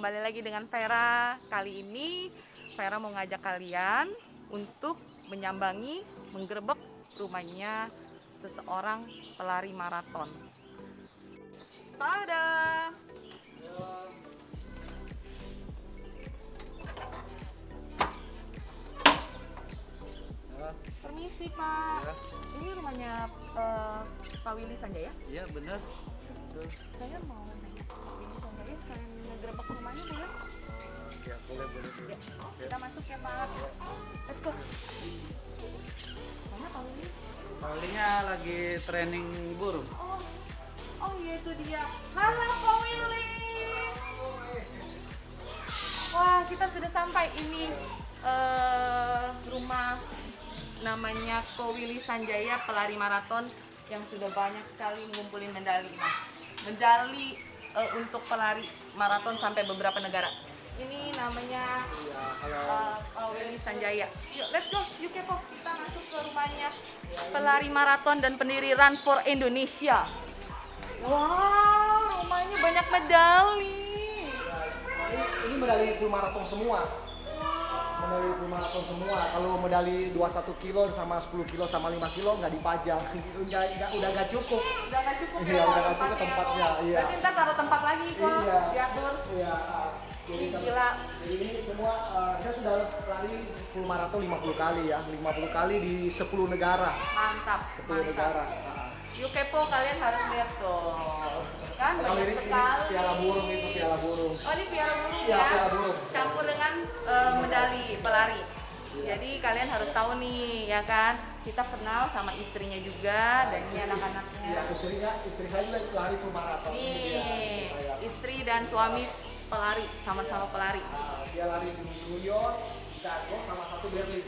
kembali lagi dengan Vera. Kali ini Vera mau ngajak kalian untuk menyambangi, menggerebek rumahnya seseorang pelari maraton. Tada! Permisi Pak. Ya. Ini rumahnya Pak Willy Sanjaya? Iya benar. Betul. Saya mau nanya Pak Willy Sanjaya, sekalian ngegerebek rumahnya boleh? Ya boleh. Ya, kita masuk ya Pak. Let's go. Mana Pak Willy? Paulnya lagi training burung. Oh iya itu dia. Halo Pak Willy. Wah, kita sudah sampai. Ini rumah namanya Ko Willy Sanjaya, pelari maraton yang sudah banyak sekali ngumpulin medali, Mas. Medali untuk pelari maraton sampai beberapa negara. Ini namanya Ko Willy Sanjaya. Yuk, let's go. Yuk kepo. Kita masuk ke rumahnya pelari maraton dan pendiri Run for Indonesia. Wow, rumahnya banyak medali. Ini medali full maraton semua. Medali full maraton semua. Kalau medali 21 kilo sama 10 kilo sama 5 kilo nggak dipajang. Udah nggak cukup. Udah nggak cukup Iya, ya udah nggak cukup tempatnya. Iya. Berarti ntar taruh tempat lagi kok. Iya. Diatur. Iya. Jadi Gila. ini semua saya sudah lari full maraton 50 kali ya. 50 kali di 10 negara. Mantap. 10 negara. Yuk kepo, kalian harus lihat tuh. Kan Kalau banyak ini sekali. piala burung itu piala burung. Oh, ini piala burung Iya, ya. piala burung. Campur dengan medali pelari. Jadi kalian harus tahu nih, ya kan? Kita kenal sama istrinya juga dan ini anak-anaknya. Iya, istri saya juga lari full maraton. Nih, Saya. istri dan suami pelari, sama-sama pelari. Dia lari di New York, Chicago, sama satu Berlin.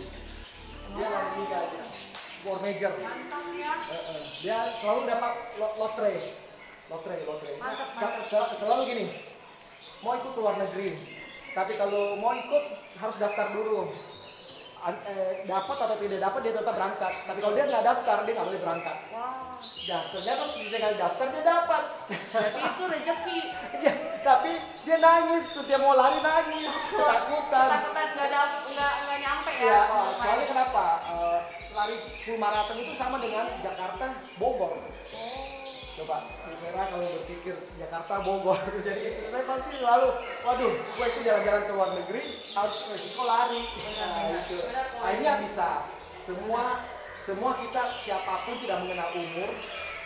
Dia lari tiga aja. World Major. Mantap ya. Dia selalu dapat lotre. Mantap, Selalu gini. Mau ikut ke luar negeri. Tapi kalau mau ikut harus daftar dulu. Dapat atau tidak dapat dia tetap berangkat. Tapi kalau dia nggak daftar dia nggak boleh berangkat. Wah, Ya, ternyata sekali daftar dia dapat. jadi itu rezeki. Ya, tapi dia nangis setiap mau lari nangis, ketakutan. Ketakutan nggak nyampe ya. Ya, soalnya kenapa? Lari full maraton itu sama dengan Jakarta Bogor. Coba, Vera kalau berpikir Jakarta Bogor, jadi istri saya pasti selalu, waduh, gue itu jalan-jalan ke luar negeri harus resiko lari. Nah, itu. Akhirnya bisa. Semua kita siapapun tidak mengenal umur,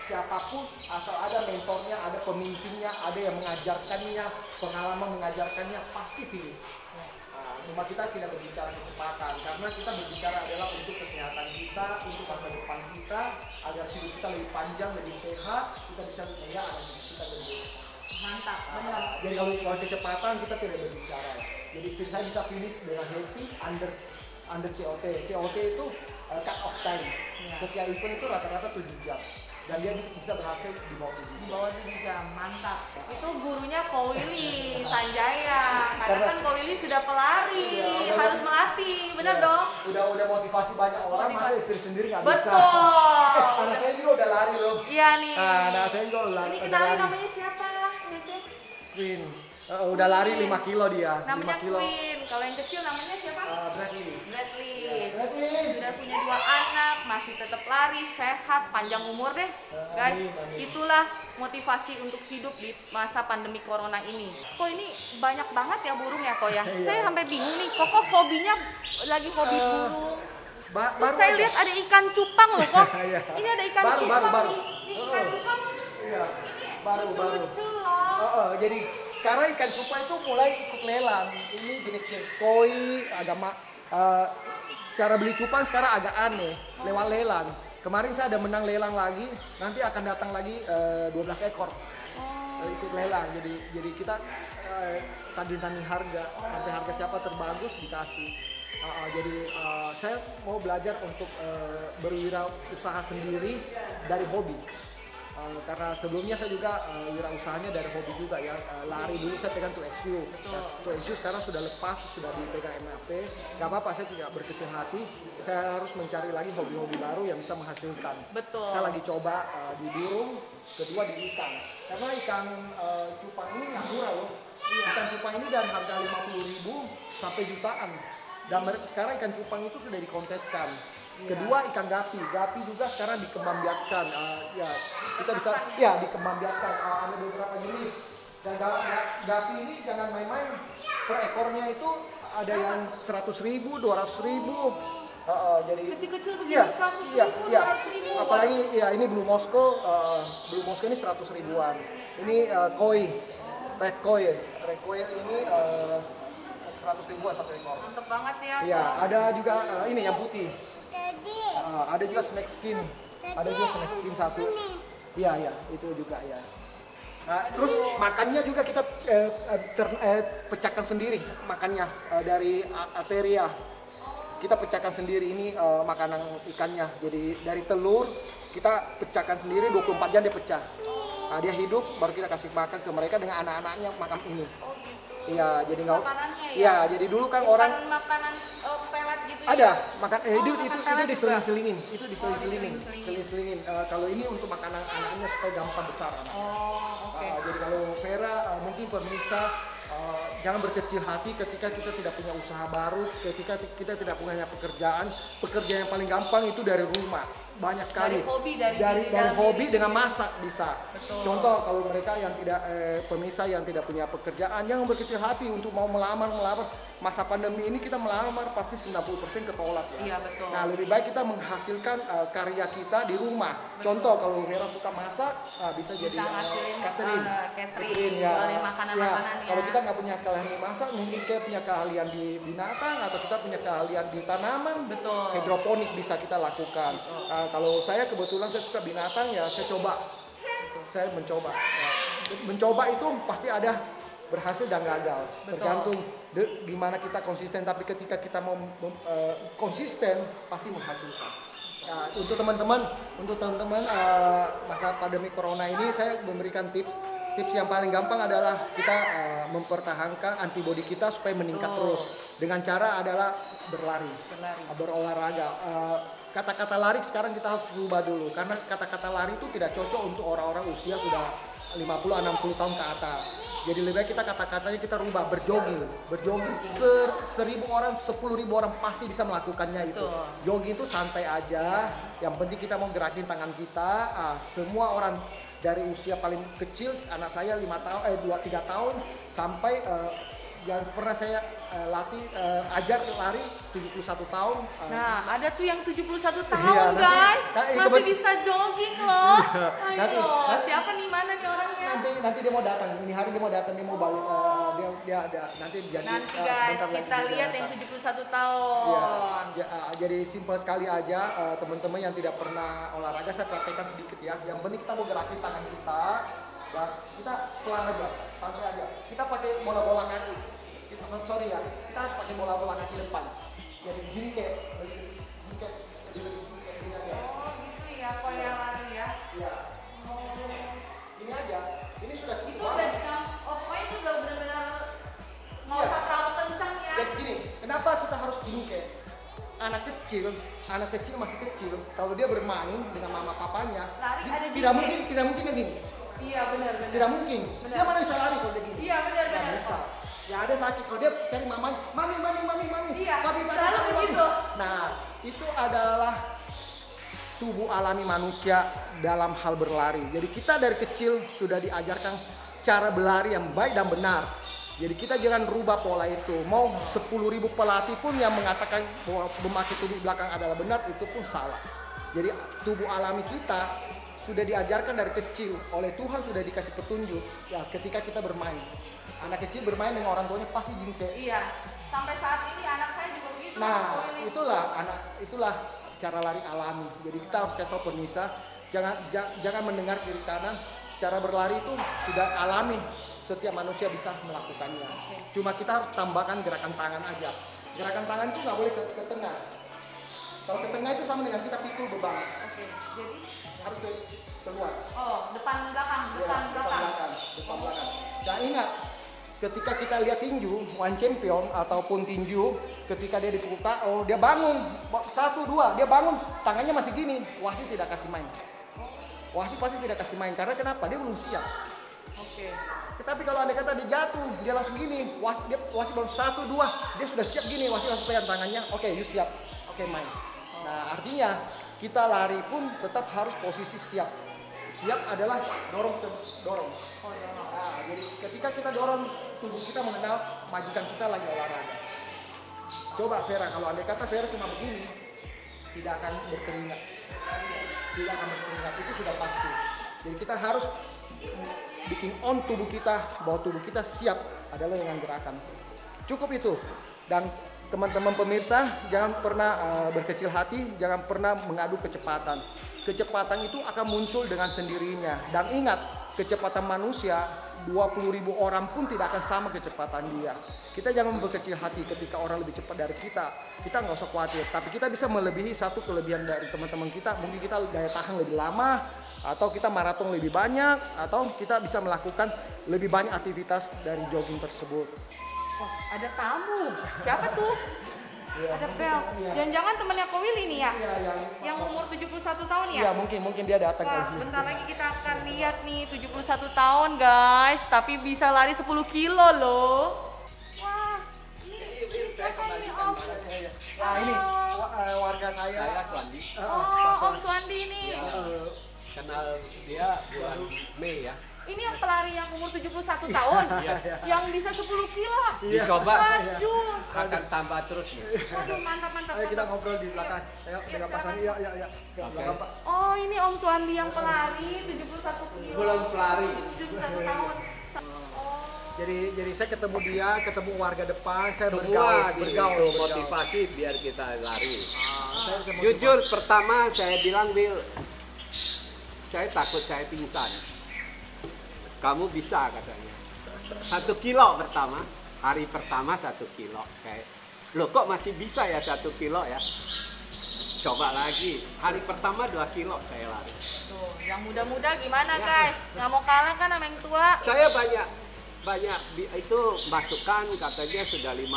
siapapun asal ada mentornya, ada pemimpinnya, ada yang mengajarkannya, pengalaman mengajarkannya pasti finish. Cuma kita tidak berbicara kecepatan karena kita berbicara adalah untuk kesehatan kita, untuk masa depan kita, agar hidup kita lebih panjang, lebih sehat, kita bisa menjaga anak kita lebih. Mantap, benar. Jadi kalau soal kecepatan kita tidak berbicara. Jadi istri saya bisa finish dengan happy under COT. COT itu cut off time. Setiap event itu rata-rata 7 jam. Dan dia bisa berhasil di bawah 7 jam. Di bawah 7 jam, mantap. Itu gurunya Ko Willy Sanjaya. Karena kan Ko Willy sudah pelari, harus melatih, benar dong? Udah motivasi banyak orang, masa istri sendiri nggak bisa. Betul. Anak saya juga udah lari loh. Iya nih. Anak saya juga udah lari. Ini kenalin namanya siapa? Queen. Udah lari 5 kilo dia. Namanya 5 kilo. Queen. Kalau yang kecil namanya siapa? Bradley. Bradley. Bradley. Sudah punya 2 anak, masih tetap lari, sehat, panjang umur deh. Guys, itulah motivasi untuk hidup di masa pandemi corona ini. Kok ini banyak banget ya burung ya kok ya? Saya sampai bingung nih, kok hobinya lagi hobi burung. Terus saya lihat ada ikan cupang loh kok. Iya. Ini ada ikan Baru. cupang nih. Ini ikan cupang. Iya. Baru. Lucu loh. Jadi sekarang ikan cupang itu mulai ikut lelang. Ini jenis koi, cara beli cupang sekarang agak aneh, lewat lelang. Kemarin saya ada menang lelang lagi, nanti akan datang lagi 12 ekor ikut lelang. Jadi kita tanding harga, sampai harga siapa terbagus dikasih. Jadi saya mau belajar untuk berwirausaha sendiri dari hobi. Karena sebelumnya saya juga wirausahanya dari hobi juga ya, lari dulu saya pegang 2XU. 2XU sekarang sudah lepas, sudah dipegang MAP. Gak apa-apa, saya tidak berkecil hati. Saya harus mencari lagi hobi-hobi baru yang bisa menghasilkan. Betul. Saya lagi coba di burung, kedua di ikan. Karena ikan cupang ini nggak murah loh. Ikan cupang ini dari harga 50.000 sampai jutaan. Dan sekarang ikan cupang itu sudah dikonteskan. Kedua ikan gapi. Gapi juga sekarang dikembangbiakkan. Ya, kita bisa dikembangbiakkan. Ada beberapa jenis. Dan gapi ini jangan main-main. Per ekornya itu ada yang 100.000, 200.000. Jadi Kecil-kecil begini, iya, 100.000, iya. 200.000. Apalagi ya ini Blue Moscow, Blue Moscow ini 100 ribuan. Ini koi, red koi ini 100 ribuan satu ekor. Mantep banget ya. Iya, ada juga ini yang putih. Ada juga snake skin. Ada juga snake skin satu. Iya, itu juga ya. Nah, terus makannya juga kita pecahkan sendiri makannya dari arteria. Kita pecahkan sendiri ini makanan ikannya. Jadi dari telur kita pecahkan sendiri 24 jam dia pecah. Nah, dia hidup baru kita kasih makan ke mereka dengan anak-anaknya makan ini. Oh gitu. Iya, jadi nggak. Makanannya ya? Iya, jadi dulu kan Bukan orang makanan pelet gitu ya? ada makan itu makan pelet diseling-selingin, itu diseling-selingin. diseling-selingin. Kalau ini untuk makanan anaknya supaya gampang besar anak. Oh, oke. Jadi kalau Vera mungkin pemirsa jangan berkecil hati ketika kita tidak punya usaha baru, ketika kita tidak punya pekerjaan yang paling gampang itu dari rumah. Banyak sekali. Dari hobi dengan masak bisa. Betul. Contoh kalau mereka yang tidak pemirsa yang tidak punya pekerjaan, jangan berkecil hati untuk mau melamar. Masa pandemi ini kita melamar pasti 90% ketolak ya. Iya, betul. Nah, lebih baik kita menghasilkan karya kita di rumah. Betul. Contoh kalau Vera suka masak, bisa jadi ngasilin catering. catering, Ya. jualin makanan-makanan ya. Kalau kita nggak punya keahlian masak, mungkin kita punya keahlian di binatang atau kita punya keahlian di tanaman. Betul. Hidroponik bisa kita lakukan. Kalau saya kebetulan saya suka binatang ya, saya coba. Saya mencoba. Mencoba itu pasti ada berhasil dan gagal. Betul. Tergantung gimana kita konsisten. Tapi ketika kita mau konsisten pasti menghasilkan. Nah, untuk teman-teman masa pandemi corona ini saya memberikan tips yang paling gampang adalah kita mempertahankan antibodi kita supaya meningkat terus dengan cara adalah berolahraga. Kata-kata lari sekarang kita harus rubah dulu karena kata-kata lari itu tidak cocok untuk orang-orang usia sudah 50-60 tahun ke atas. Jadi lebih baik kita kata-katanya kita rubah berjogging 1.000 orang 10.000 orang pasti bisa melakukannya itu. Jogging itu santai aja, yang penting kita mau gerakin tangan kita. Semua orang dari usia paling kecil, anak saya 2-3 tahun sampai yang pernah saya ajar lari 71 tahun. Nah, ada tuh yang 71 tahun Iya, guys, masih kebetulan- bisa jogging loh. Nanti- Ayo, siapa nih, mana nih orangnya? Nanti dia mau datang, ini hari dia mau datang, dia mau balik, dia ada nanti jadi Nanti guys, sebentar lagi kita dia lihat yang datang. 71 tahun. Jadi simpel sekali aja, teman-teman yang tidak pernah olahraga saya praktekkan sedikit ya. Yang penting kita mau gerakin tangan kita, ya kita pelan aja, santai aja. Kita pakai bola-bola kaki. Sorry ya, kita harus pakai bola-bola kaki depan. Jadi gini kayak gini aja. Oh gitu ya, kayak lari ya. Iya. Ini aja, ini sudah cukup Itu banget. udah pokoknya itu udah benar-benar nggak Iya. usah terlalu kencang ya. Jadi gini, kenapa kita harus jingkek? Anak kecil masih kecil, kalau dia bermain dengan mama papanya, Lari ada tidak jingkek. mungkin yang gini. Iya benar. Tidak mungkin. Benar. Dia mana bisa lari kalau dia gini? Iya benar. Nggak bisa. Ya ada sakit kalau dia cari mamanya, mami. Iya, Papi. selalu begitu. Nah, itu adalah tubuh alami manusia dalam hal berlari. Jadi kita dari kecil sudah diajarkan cara berlari yang baik dan benar. Jadi kita jangan rubah pola itu. Mau 10.000 pelatih pun yang mengatakan bahwa memakai tubuh belakang adalah benar, itu pun salah. Jadi tubuh alami kita sudah diajarkan dari kecil oleh Tuhan, sudah dikasih petunjuk ya ketika kita bermain. Anak kecil bermain dengan orang tuanya pasti jingkek. Iya. Sampai saat ini anak saya juga begitu. Nah, itulah cara lari alami. Jadi kita harus kasih tahu pemirsa, jangan mendengar kiri kanan. Cara berlari itu sudah alami, setiap manusia bisa melakukannya. Cuma kita harus tambahkan gerakan tangan aja. Gerakan tangan itu nggak boleh ke tengah. Kalau ke tengah itu sama dengan kita pikul beban. Oke. Jadi Harus keluar. depan belakang. Depan belakang. Dan ingat, ketika kita lihat tinju, one champion ataupun tinju, ketika dia dipukul dia bangun 1-2, dia bangun tangannya masih gini, wasit tidak kasih main. Wasit pasti tidak kasih main karena kenapa? Dia belum siap. Oke. Tetapi kalau andai kata dia jatuh, dia langsung gini, wasit baru 1, 2, dia sudah siap gini, wasit langsung pegang tangannya, oke, you siap, oke, main. Nah, artinya kita lari pun tetap harus posisi siap. Siap adalah dorong. Oh ya. Nah, jadi ketika kita dorong, tubuh kita mengenal majikan kita lagi olahraga. Coba Vera, kalau andai kata Vera cuma begini, tidak akan berkeringat. Tidak akan berkeringat, itu sudah pasti. Jadi kita harus bikin on tubuh kita, bahwa tubuh kita siap adalah dengan gerakan. Cukup itu. Dan teman-teman pemirsa, jangan pernah berkecil hati, jangan pernah mengadu kecepatan. Kecepatan itu akan muncul dengan sendirinya. Dan ingat, kecepatan manusia 20.000 orang pun tidak akan sama kecepatan dia. Kita jangan berkecil hati ketika orang lebih cepat dari kita. Kita nggak usah khawatir. Tapi kita bisa melebihi satu kelebihan dari teman-teman kita. Mungkin kita daya tahan lebih lama, atau kita maraton lebih banyak, atau kita bisa melakukan lebih banyak aktivitas dari jogging tersebut. Wah, ada tamu. Siapa tuh? Ya, Ada Bel. Jangan-jangan temannya Ko Willy nih ya? Iya, Yang umur 71 tahun ya? ya mungkin dia datang Wah, lagi. sebentar lagi kita akan lihat nih 71 tahun guys, tapi bisa lari 10 kilo loh. Wah, ini siapa ini Om? Nah, ini warga saya. Saya Swandi. Oh, Om Swandi nih. Kenal dia bulan Mei ya. Ini yang pelari yang umur 71 tahun, yang bisa 10 kilo. Dicoba. Waduh, Akan tambah terus nih. waduh mantap. Ayo kita ngobrol di belakang. Ayo dengan Pak Sandi. Ya. Ke belakang, Pak. Oh, ini Om Swandi yang pelari 71 kilo. Belum pelari. 71 tahun. Jadi saya ketemu dia, ketemu warga depan, saya Semua bergaul. motivasi biar kita lari. Saya motivasi. Jujur pertama saya bilang Bill, saya takut saya pingsan. Kamu bisa katanya. 1 kilo pertama, hari pertama 1 kilo. Saya, loh kok masih bisa ya 1 kilo ya? Coba lagi, hari pertama 2 kilo saya lari. Tuh, yang muda-muda gimana guys? Nggak mau kalah kan sama yang tua? Saya banyak itu masukan katanya sudah 50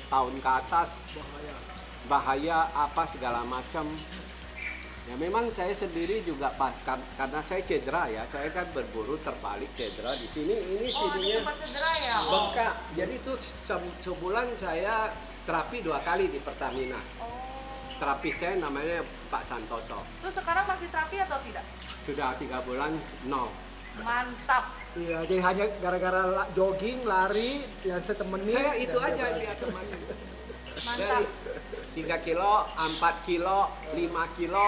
tahun ke atas, bahaya apa segala macam. Ya memang saya sendiri juga karena saya cedera ya, saya kan berburu terbalik cedera di sini. Ini Oh, sininya sempat cedera ya? Oh. bengkak. Jadi itu sebulan saya terapi 2 kali di Pertamina. Terapi saya namanya Pak Santoso. Terus sekarang masih terapi atau tidak? Sudah 3 bulan nol. Mantap. Iya, jadi hanya gara-gara jogging, lari, yang saya temenin. Saya itu dan aja dia dia teman. Mantap. Dari 3 kilo, 4 kilo, 5 kilo,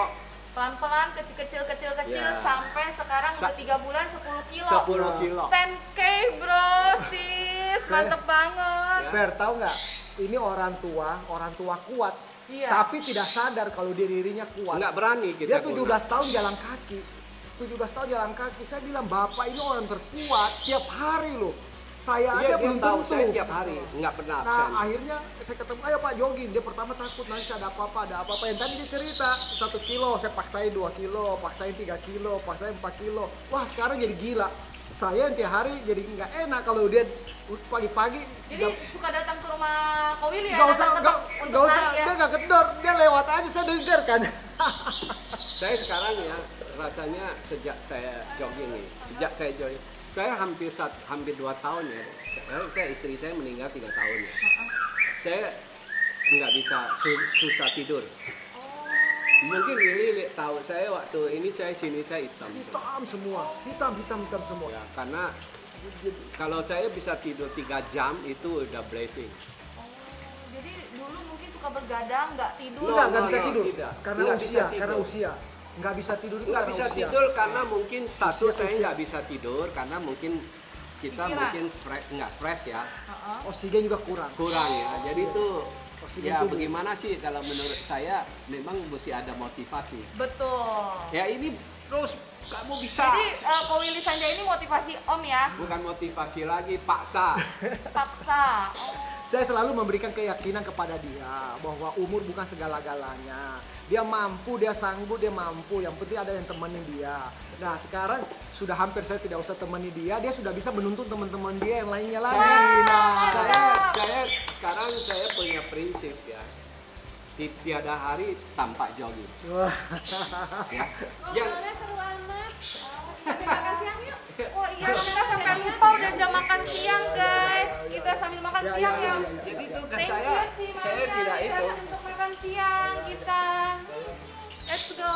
Pelan-pelan, kecil Ya. sampai sekarang udah 3 bulan 10 kilo. 10 kilo. 10K bro, sis. Mantep banget. Fer, tahu nggak? Ini orang tua kuat, Iya. tapi tidak sadar kalau dirinya kuat. Nggak berani Dia kita 17 tahun jalan kaki. 17 tahun jalan kaki. Saya bilang, "Bapak ini orang terkuat tiap hari loh." Saya Iya, aja dia belum tahu tentu. saya tiap hari, nggak pernah Nah, absen. akhirnya saya ketemu, "Ayo Pak jogging." Dia pertama takut, nanti ada apa-apa. Yang tadi dia cerita, 1 kilo, saya paksain 2 kilo, paksain 3 kilo, paksain 4 kilo. Wah, sekarang jadi gila. Saya yang tiap hari jadi nggak enak kalau dia pagi-pagi. Jadi suka datang ke rumah Ko Willy ya? Nggak usah, datang nggak untuk nggak usah, lari ya? dia nggak kedor, dia lewat aja, saya denger kan. Saya sekarang ya rasanya sejak saya jogging nih, saya hampir 2 tahun ya. Istri saya meninggal 3 tahun ya. Saya nggak bisa susah tidur. Mungkin Willy tahu saya waktu ini sini saya hitam. Hitam semua, hitam semua. Ya, karena kalau saya bisa tidur 3 jam itu udah blessing. Oh, jadi dulu mungkin suka bergadang, nggak tidur. Nggak No, bisa no, tidur, tidak. karena Nggak bisa usia, tidur. karena usia. Nggak bisa tidur itu Nggak karena bisa usia. tidur karena mungkin satu Usia, saya usia. nggak bisa tidur karena mungkin kita Pikiran. mungkin nggak fresh ya, Heeh. Oksigen juga kurang. kurang ya. Jadi itu Oksigen ya tubuh. bagaimana sih kalau menurut saya memang mesti ada motivasi. Betul. Ya ini terus kamu bisa. Jadi Ko Willy Sanjaya ini motivasi Om ya? Bukan motivasi lagi, paksa. Paksa. Oh. Saya selalu memberikan keyakinan kepada dia bahwa umur bukan segala-galanya. Dia mampu, dia sanggup, dia mampu. Yang penting ada yang temenin dia. Nah sekarang sudah hampir saya tidak usah temani dia. Dia sudah bisa menuntun teman-teman dia yang lainnya lagi. Nah, Saya sekarang saya punya prinsip ya. Tiada hari tanpa jogging. wah, Ya. Yang Ngobrolnya seru amat. Kita makan siang yuk. Oh iya, kita sampai udah jam makan siang guys. Kita sambil makan siang ya. Jadi tugas Thank saya, you, Ci saya Maya. tidak itu. Istirahat untuk makan siang kita. Let's go.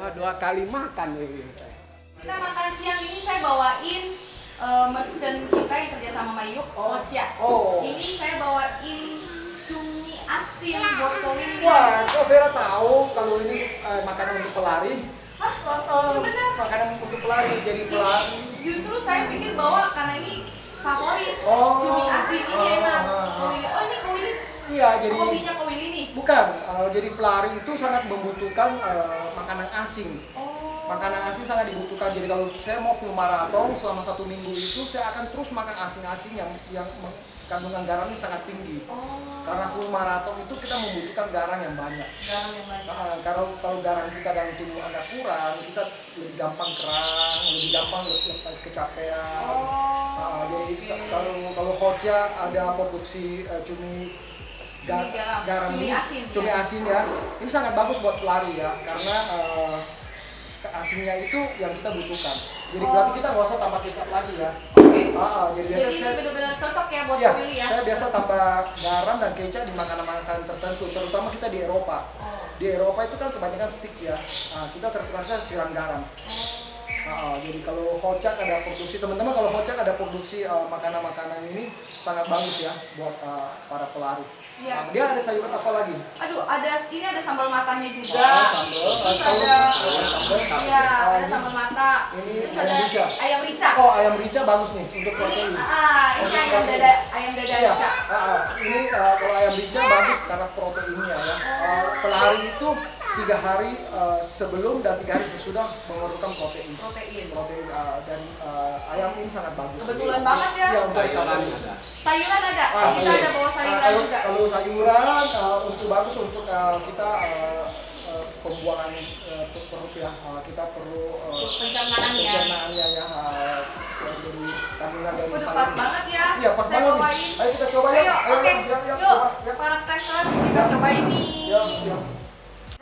Wah, 2 kali makan ini. Kita makan siang ini saya bawain merchant kita yang kerja sama Mayuk, Ocha. Oh. Ini saya bawain cumi asin buat Kowili. Wah, kok Vera tahu kalau ini makanan untuk pelari? Hah? Bener. Makanan untuk pelari, jadi pelari. Justru saya pikir bahwa karena ini favorit Oh. cumi asin ini enak. Kowili. Oh ini Kowili. Iya, jadi Hobinya Kowili nih. bukan. Jadi pelari itu sangat membutuhkan makanan asing. Oh. Makanan asing sangat dibutuhkan. Jadi kalau saya mau full maraton selama 1 minggu itu saya akan terus makan asing-asing yang kandungan garamnya sangat tinggi. Oh. Karena full maraton itu kita membutuhkan garam yang banyak. Garam yang banyak. Kalau garam kita dalam tubuh agak kurang, kita lebih gampang kerang, lebih gampang kecapean. Oh. Jadi kalau Hoja ada produksi cumi garam Cumi ini, asin, cumi ya. asin ya. Ini sangat bagus buat pelari ya, karena asinnya itu yang kita butuhkan. Jadi berarti kita nggak usah tambah kecap lagi ya. Jadi biasa Jadi ini saya benar-benar cocok ya buat ya, Kowili ya. saya biasa tambah garam dan kecap di makanan-makanan tertentu, terutama kita di Eropa. Oh. Di Eropa itu kan kebanyakan stick ya. Kita terpaksa siram garam. Jadi kalau Hocak ada produksi, teman-teman kalau Hocak ada produksi makanan-makanan ini sangat bagus ya buat para pelari. Iya. Dia ada sayuran apa lagi? Aduh, ini ada sambal matanya juga. Sambal. Terus Sambal. ada iya, ada ini- sambal mata. ini Terus ayam ada rica. ayam rica. Oh, ayam rica bagus nih untuk protein. Ini Untuk ayam protein. dada Iya. rica. Ini kalau ayam rica bagus karena proteinnya ya. Pelari itu 3 hari sebelum dan 3 hari sesudah memerlukan protein. Protein. Dan ayam ini sangat bagus. Kebetulan banget ya. Iya, untuk Sayuran protein. ada. Sayuran ada. Kita ada bawa sayuran juga. Kalau sayuran untuk bagus untuk kita pembuangan perut ya. Kita perlu Pencernaannya. pencernaannya ya. Jadi kandungan dari Udah sayur. pas banget ya. Iya, pas Saya banget nih. bawain. Ayo kita coba ya. Ayo, oke. Yuk, Yuk, coba, ya. para Cashless kita cobain nih. Yuk.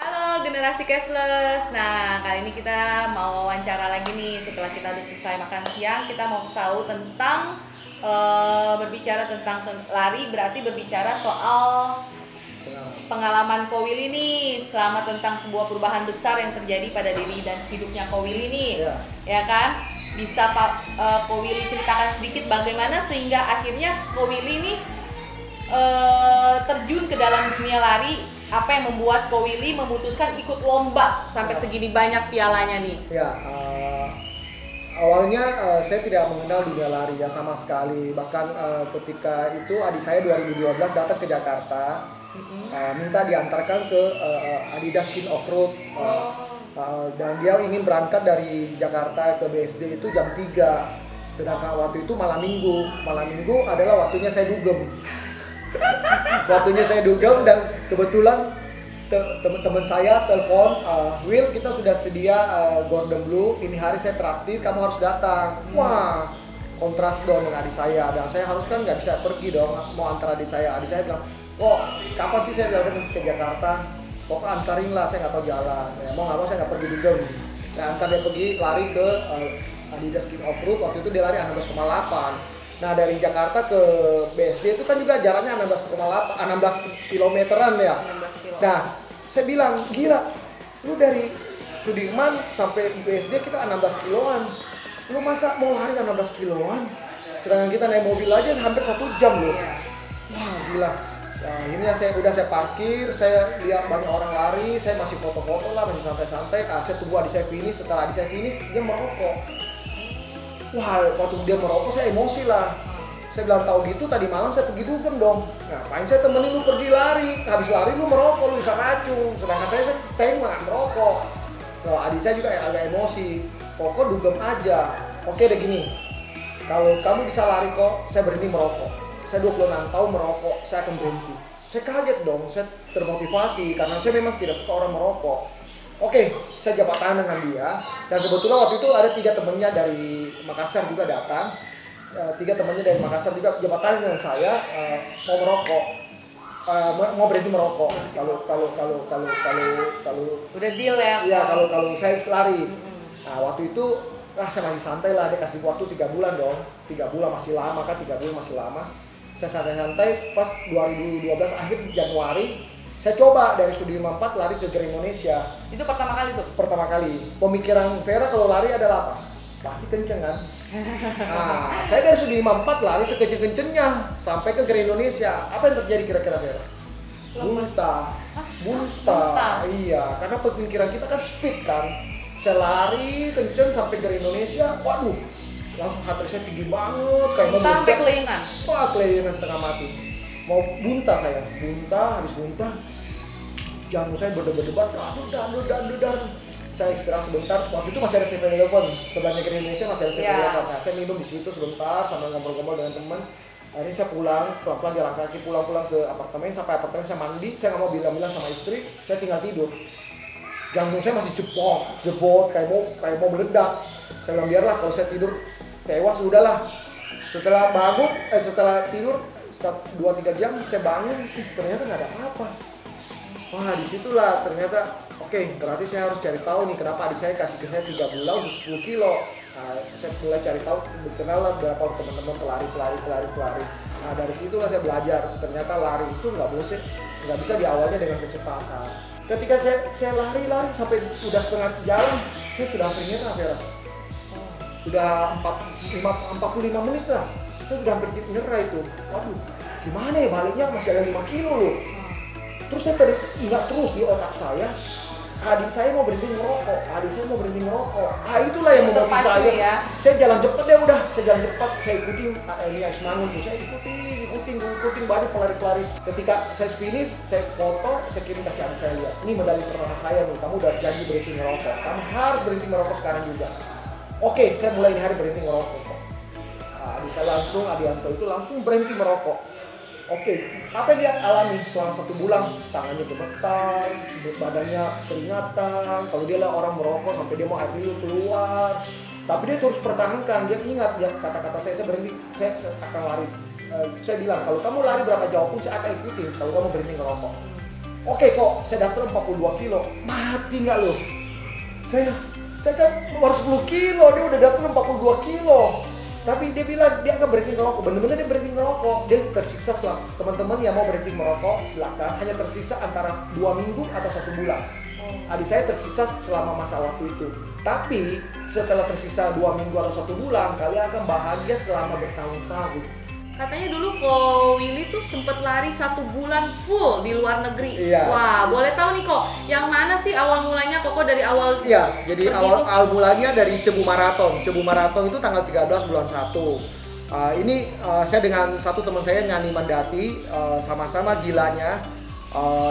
Halo generasi Cashless. Nah, kali ini kita mau wawancara lagi nih. Setelah kita udah selesai makan siang, kita mau tahu tentang berbicara tentang lari, berarti berbicara soal pengalaman Kowili nih selama tentang sebuah perubahan besar yang terjadi pada diri dan hidupnya Kowili nih. Iya. Ya kan? Bisa Pak Kowili ceritakan sedikit bagaimana sehingga akhirnya Kowili nih terjun ke dalam dunia lari, apa yang membuat Kowili memutuskan ikut lomba sampai segini banyak pialanya nih? Ya, awalnya saya tidak mengenal dunia lari ya sama sekali. Bahkan ketika itu adik saya 2012 datang ke Jakarta, minta diantarkan ke Adidas Skin Offroad. Dan dia ingin berangkat dari Jakarta ke BSD itu jam 3. Sedangkan waktu itu malam minggu. Malam minggu adalah waktunya saya dugem. Waktunya saya dugem dan kebetulan teman-teman saya telepon, Will, kita sudah sedia Gordon Blue, ini hari saya traktir, kamu harus datang. Wah, kontras dong dengan adik saya, dan saya harus kan nggak bisa pergi dong, mau antar adik saya bilang, oh kapan sih saya datang ke Jakarta? Pokoknya antarin lah, saya nggak tahu jalan, ya, mau nggak mau saya nggak pergi dugem. Saya antar dia pergi lari ke Adidas King Offroad, waktu itu dia lari 16,8. Nah dari Jakarta ke BSD itu kan juga jaraknya 16 kilometeran ya. 16 kilo. Nah saya bilang, gila, lu dari Sudirman sampai BSD kita 16 kiloan. Lu masa mau lari 16 kiloan? Sedangkan kita naik mobil aja hampir 1 jam loh. Wah gila. Nah ini saya parkir, saya lihat banyak orang lari, saya masih foto-foto lah, masih santai-santai. Saya tunggu adik saya finish, setelah adik saya finish dia merokok. Wah, waktu dia merokok saya emosi lah. Saya bilang, tahu gitu tadi malam saya pergi dugem dong. Ngapain saya temenin lu pergi lari? Habis lari lu merokok, lu bisa racun. Sedangkan saya nggak merokok. Nah, adik saya juga agak emosi. Pokok dugem aja. Oke deh gini. Kalau kamu bisa lari kok, saya berhenti merokok. Saya 26 tahun merokok, saya akan berhenti. Saya kaget dong, saya termotivasi karena saya memang tidak suka orang merokok. Oke, saya jabat tangan dengan dia. Dan kebetulan waktu itu ada 3 temannya dari Makassar juga datang. 3 temannya dari Makassar juga jabat tangan dengan saya, mau merokok, mau berhenti merokok. Kalau Udah deal ya? iya kalau saya lari. Nah waktu itu saya masih santai lah, dia kasih waktu 3 bulan dong. 3 bulan masih lama kan, 3 bulan masih lama. Saya santai-santai, pas 2012 akhir Januari, saya coba dari Sudirman 4 lari ke Grand Indonesia. Itu pertama kali tuh? Pertama kali. Pemikiran Vera kalau lari adalah apa? Pasti kenceng kan? Nah, saya dari Sudirman 4 lari sekenceng-kencengnya sampai ke Grand Indonesia. Apa yang terjadi kira-kira Vera? Muntah. Muntah. Iya, karena pemikiran kita kan speed kan. Saya lari kenceng sampai ke Indonesia, waduh, langsung hati saya tinggi banget, kayak mau sampai kelingan. Wah, kelingan setengah mati. Mau muntah saya, habis muntah, jantung saya berdebar-debar, dar. Saya istirahat sebentar. Waktu itu masih ada 7-Eleven, sebelahnya ke Indonesia masih ada 7-Eleven. Nah, saya minum di situ sebentar sambil ngobrol-ngobrol dengan teman. Akhirnya saya pulang, pelan-pelan jalan kaki, pulang ke apartemen. Sampai apartemen saya mandi, saya nggak mau bilang-bilang sama istri, saya tinggal tidur. Jantung saya masih jebot, kayak mau meledak. Saya bilang biarlah kalau saya tidur tewas udahlah. Setelah tidur 2-3 jam saya bangun, ternyata nggak ada apa-apa. Wah, disitulah ternyata oke, berarti saya harus cari tahu nih kenapa adik saya kasih ke saya 3 bulan untuk 10 kilo. Nah, saya mulai cari tahu, berkenalan berapa teman-teman pelari. Nah, dari situlah saya belajar ternyata lari itu nggak bisa diawalnya dengan kecepatan. Ketika saya lari sampai udah setengah jalan, saya sudah hampir nyerah, Vera. Sudah 45 menit lah, saya sudah hampir nyerah itu. Waduh, gimana ya baliknya, masih ada 5 kilo loh. Terus saya tadi ingat terus di otak saya, adik saya mau berhenti ngerokok. Itulah yang membuat saya. Ya? Saya jalan cepat ya udah, saya ikutin ini Asmangun tuh, saya ikutin banyak pelari. Ketika saya finish, saya foto, saya kirim kasih adik saya lihat. Ini medali pertama saya nih, kamu udah janji berhenti ngerokok. Kamu harus berhenti ngerokok sekarang juga. Oke, saya mulai ini hari berhenti ngerokok. Adik saya Adianto itu langsung berhenti merokok. Oke, apa yang dia alami selama 1 bulan? Tangannya gemetar, badannya keringatan. Kalau dia lah orang merokok sampai dia mau air liur keluar, tapi dia terus pertahankan. Dia ingat ya kata-kata saya berhenti, saya akan lari. Saya bilang kalau kamu lari berapa jauh pun saya akan ikutin kalau kamu berhenti ngerokok. Oke kok, saya daftar 42 kilo, mati nggak lo? Saya kan baru 10 kilo, dia udah daftar 42 kilo. Tapi dia bilang dia akan berhenti ngerokok, bener-bener dia berhenti ngerokok. Dia tersiksa selama, teman-teman yang mau berhenti merokok silakan, hanya tersisa antara 2 minggu atau 1 bulan. Adik saya tersisa selama masa waktu itu. Tapi setelah tersisa 2 minggu atau 1 bulan, kalian akan bahagia selama bertahun-tahun. Katanya dulu Ko Willy tuh sempet lari 1 bulan full di luar negeri. Iya. Wah, boleh tahu nih Ko, yang mana sih awal mulanya Koko dari awal? Iya, jadi awal mulanya dari Cebu Marathon. Cebu Marathon itu tanggal 13 bulan 1. Saya dengan satu teman saya, Ngani Mandati, sama-sama gilanya.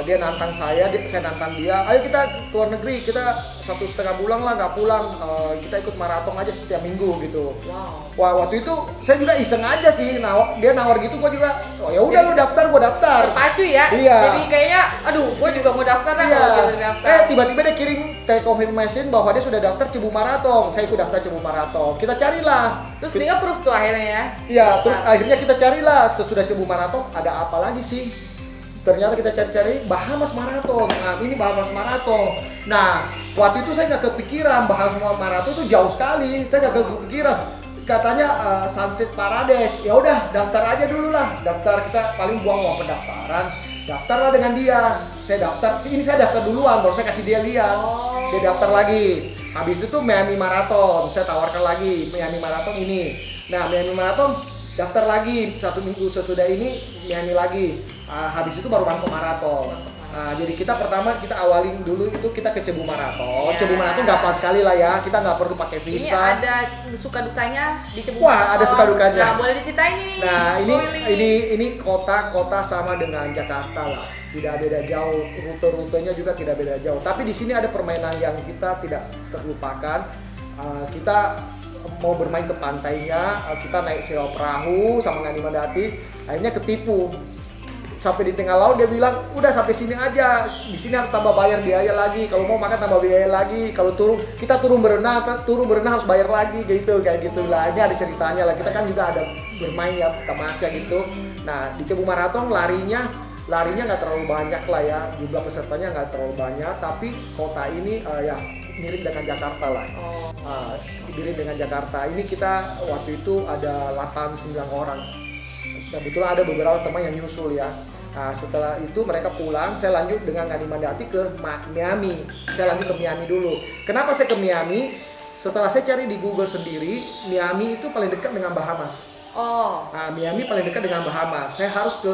Dia nantang saya nantang dia. Ayo kita ke luar negeri, kita 1,5 bulan lah nggak pulang. Kita ikut maraton aja setiap minggu gitu. Wow. Wah, waktu itu saya juga iseng aja sih. Dia nawar gitu, gua juga. Oh ya udah lu daftar, gua daftar. Terpacu ya. Iya. Jadi kayaknya, aduh, gua juga mau daftar lah. Iya. Kalau gitu daftar. Tiba-tiba dia kirim confirmation bahwa dia sudah daftar Cebu Marathon. Saya ikut daftar Cebu Marathon. Kita carilah. Terus dia approve tuh akhirnya ya. Iya, terus akhirnya kita carilah sesudah Cebu Marathon ada apa lagi sih? Ternyata kita cari-cari Bahamas Marathon. Nah, ini Bahamas Marathon. Nah, waktu itu saya nggak kepikiran Bahamas Marathon itu jauh sekali. Saya nggak kepikiran. Katanya Sunset Paradise. Ya udah, daftar aja dulu lah. Daftar, kita paling buang uang pendaftaran. Daftarlah dengan dia. Saya daftar. Ini saya daftar duluan, baru saya kasih dia lihat. Dia daftar lagi. Habis itu Miami Marathon. Saya tawarkan lagi Miami Marathon ini. Nah, Miami Marathon daftar lagi 1 minggu sesudah ini Miami lagi. Habis itu baru Bangkok Marathon. Jadi kita pertama kita awalin dulu itu kita ke Cebu Marathon. Ya. Cebu Marathon gampang sekali lah ya. Kita nggak perlu pakai Ini visa. ada suka dukanya di Cebu Wah, Marathon. ada suka dukanya. Nah, boleh diceritain ini. Nah, Ko Willy. ini kota sama dengan Jakarta lah. Tidak beda jauh, rute-rutenya juga tidak beda jauh. Tapi di sini ada permainan yang kita tidak terlupakan. Kita mau bermain ke pantainya, kita naik sewa perahu sama Ngani Mandati, akhirnya ketipu. Sampai di tengah laut dia bilang, udah sampai sini aja, di sini harus tambah bayar biaya lagi, kalau mau makan tambah biaya lagi, kalau kita turun berenang harus bayar lagi gitu, kayak gitulah. Ini ada ceritanya lah, kita kan juga ada bermain ya, tamasya gitu. Nah, di Cebu Marathon larinya nggak terlalu banyak lah ya, jumlah pesertanya nggak terlalu banyak, tapi kota ini ya mirip dengan Jakarta lah. Oh. Mirip dengan Jakarta. Ini kita waktu itu ada 8-9 orang. Kebetulan ada beberapa teman yang nyusul ya. Nah, setelah itu mereka pulang, saya lanjut dengan Ngani Mandati ke Miami. Saya lanjut ke Miami dulu. Kenapa saya ke Miami? Setelah saya cari di Google sendiri, Miami itu paling dekat dengan Bahamas. Oh. Nah, Miami paling dekat dengan Bahamas. Saya harus ke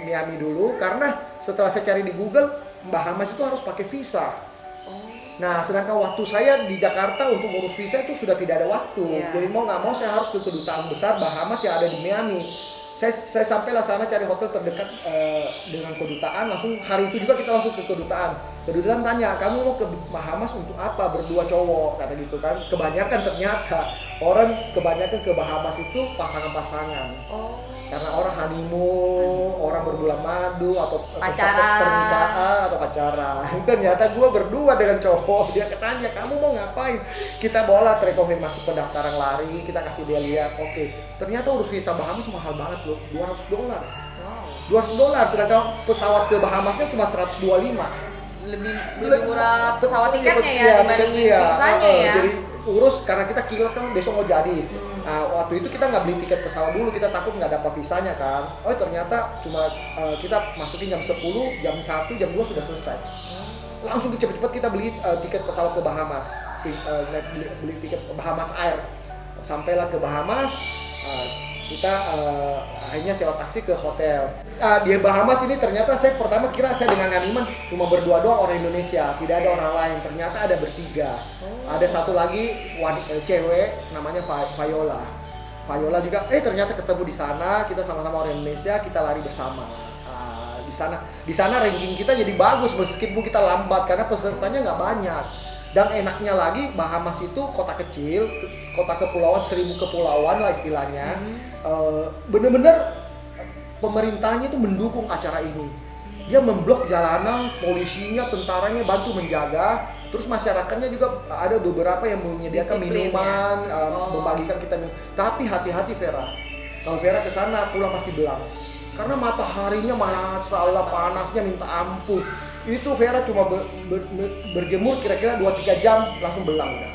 Miami dulu karena setelah saya cari di Google, Bahamas itu harus pakai visa. Nah, sedangkan waktu saya di Jakarta untuk ngurus visa itu sudah tidak ada waktu. Yeah. Jadi mau nggak mau saya harus ke kedutaan besar Bahamas yang ada di Miami. Saya sampailah sana cari hotel terdekat dengan kedutaan. Langsung hari itu juga kita langsung ke kedutaan. Kedutaan tanya, kamu mau ke Bahamas untuk apa? Berdua cowok, kata gitu kan. Kebanyakan ternyata orang kebanyakan ke Bahamas itu pasangan-pasangan. Oh. Karena orang honeymoon, orang berbulan madu atau Pacaran. pernikahan atau pacaran. Ternyata gue berdua dengan cowok. Dia ketanya, kamu mau ngapain? Kita bawa terkonfirmasi pendaftaran lari, kita kasih dia lihat. Oke, ternyata urus visa Bahamas mahal banget loh, $200. Wow. $200, sedangkan pesawat ke Bahamasnya cuma 125. Lebih murah pesawat tiketnya ya dibandingin visanya ya. Jadi urus karena kita kilat kan besok mau jadi. Nah, waktu itu kita nggak beli tiket pesawat dulu, kita takut nggak dapat visanya kan. Oh ternyata cuma kita masukin jam 10, jam 1, jam 2 sudah selesai. Langsung cepet-cepet kita beli tiket pesawat ke Bahamas, beli tiket Bahamas Air. Sampailah ke Bahamas, kita akhirnya sewa taksi ke hotel. Di Bahamas ini ternyata saya pertama kira saya dengan Ganiman cuma berdua doang orang Indonesia, tidak ada orang lain. Ternyata ada bertiga. Ada satu lagi cewek namanya Viola. Viola juga ternyata ketemu di sana, kita sama-sama orang Indonesia, kita lari bersama. Di sana ranking kita jadi bagus meskipun kita lambat karena pesertanya nggak banyak. Dan enaknya lagi Bahamas itu kota kecil, kota kepulauan, 1000 kepulauan lah istilahnya. Bener-bener pemerintahnya itu mendukung acara ini. Dia memblok jalanan, polisinya, tentaranya bantu menjaga. Terus masyarakatnya juga ada beberapa yang menyediakan Disiplin, minuman, ya? membagikan kita minum. Tapi hati-hati Vera, kalau Vera ke sana pulang pasti belang. Karena mataharinya masalah panasnya minta ampun. Itu Vera cuma berjemur kira-kira 2-3 jam langsung belang udah.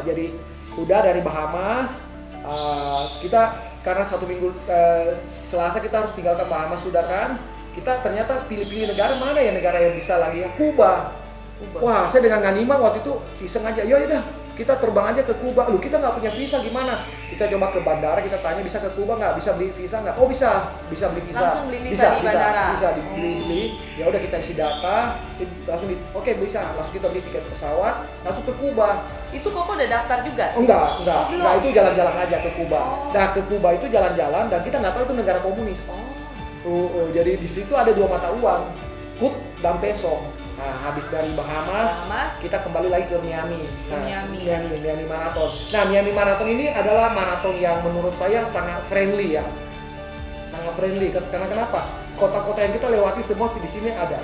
Jadi udah dari Bahamas, kita karena 1 minggu Selasa kita harus tinggalkan Bahamas sudah kan. Kita ternyata pilih-pilih negara, mana ya negara yang bisa lagi ya? Kuba. Wah, saya dengan Ganima waktu itu iseng aja, yaudah kita terbang aja ke Kuba. Lu kita nggak punya visa gimana? Kita coba ke bandara, kita tanya bisa ke Kuba nggak? Bisa beli visa nggak? Oh bisa beli visa. Langsung beli visa di bandara? Bisa dibeli. Ya udah kita isi data, langsung oke bisa. Langsung kita beli tiket pesawat, langsung ke Kuba. Itu Koko udah daftar juga? Enggak. Oh, belum? Nah itu jalan-jalan aja ke Kuba. Oh. Nah ke Kuba itu jalan-jalan dan kita nggak tahu itu negara komunis. Jadi di situ ada 2 mata uang, Kut dan Peso. Nah, habis dari Bahamas, kita kembali lagi ke Miami. Miami Marathon. Nah, Miami Marathon ini adalah maraton yang menurut saya sangat friendly ya. Sangat friendly. Karena kenapa? Kota-kota yang kita lewati semua di sini ada.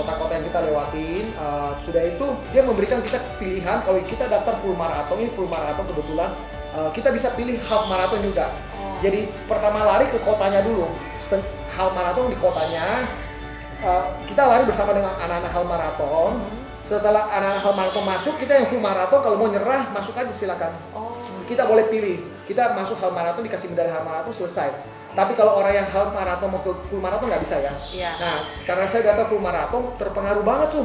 Kota-kota yang kita lewatin, sudah itu dia memberikan kita pilihan. Kalau kita daftar full marathon, ini full marathon kebetulan, kita bisa pilih half marathon juga. Jadi pertama lari ke kotanya dulu, half marathon di kotanya. Kita lari bersama dengan anak-anak half marathon. Setelah anak-anak half marathon masuk, kita yang full marathon kalau mau nyerah masuk aja silakan. Kita boleh pilih. Kita masuk half marathon dikasih medali half marathon selesai. Tapi kalau orang yang half marathon mau ke full marathon nggak bisa ya. Iya. Nah, karena saya data full marathon terpengaruh banget tuh.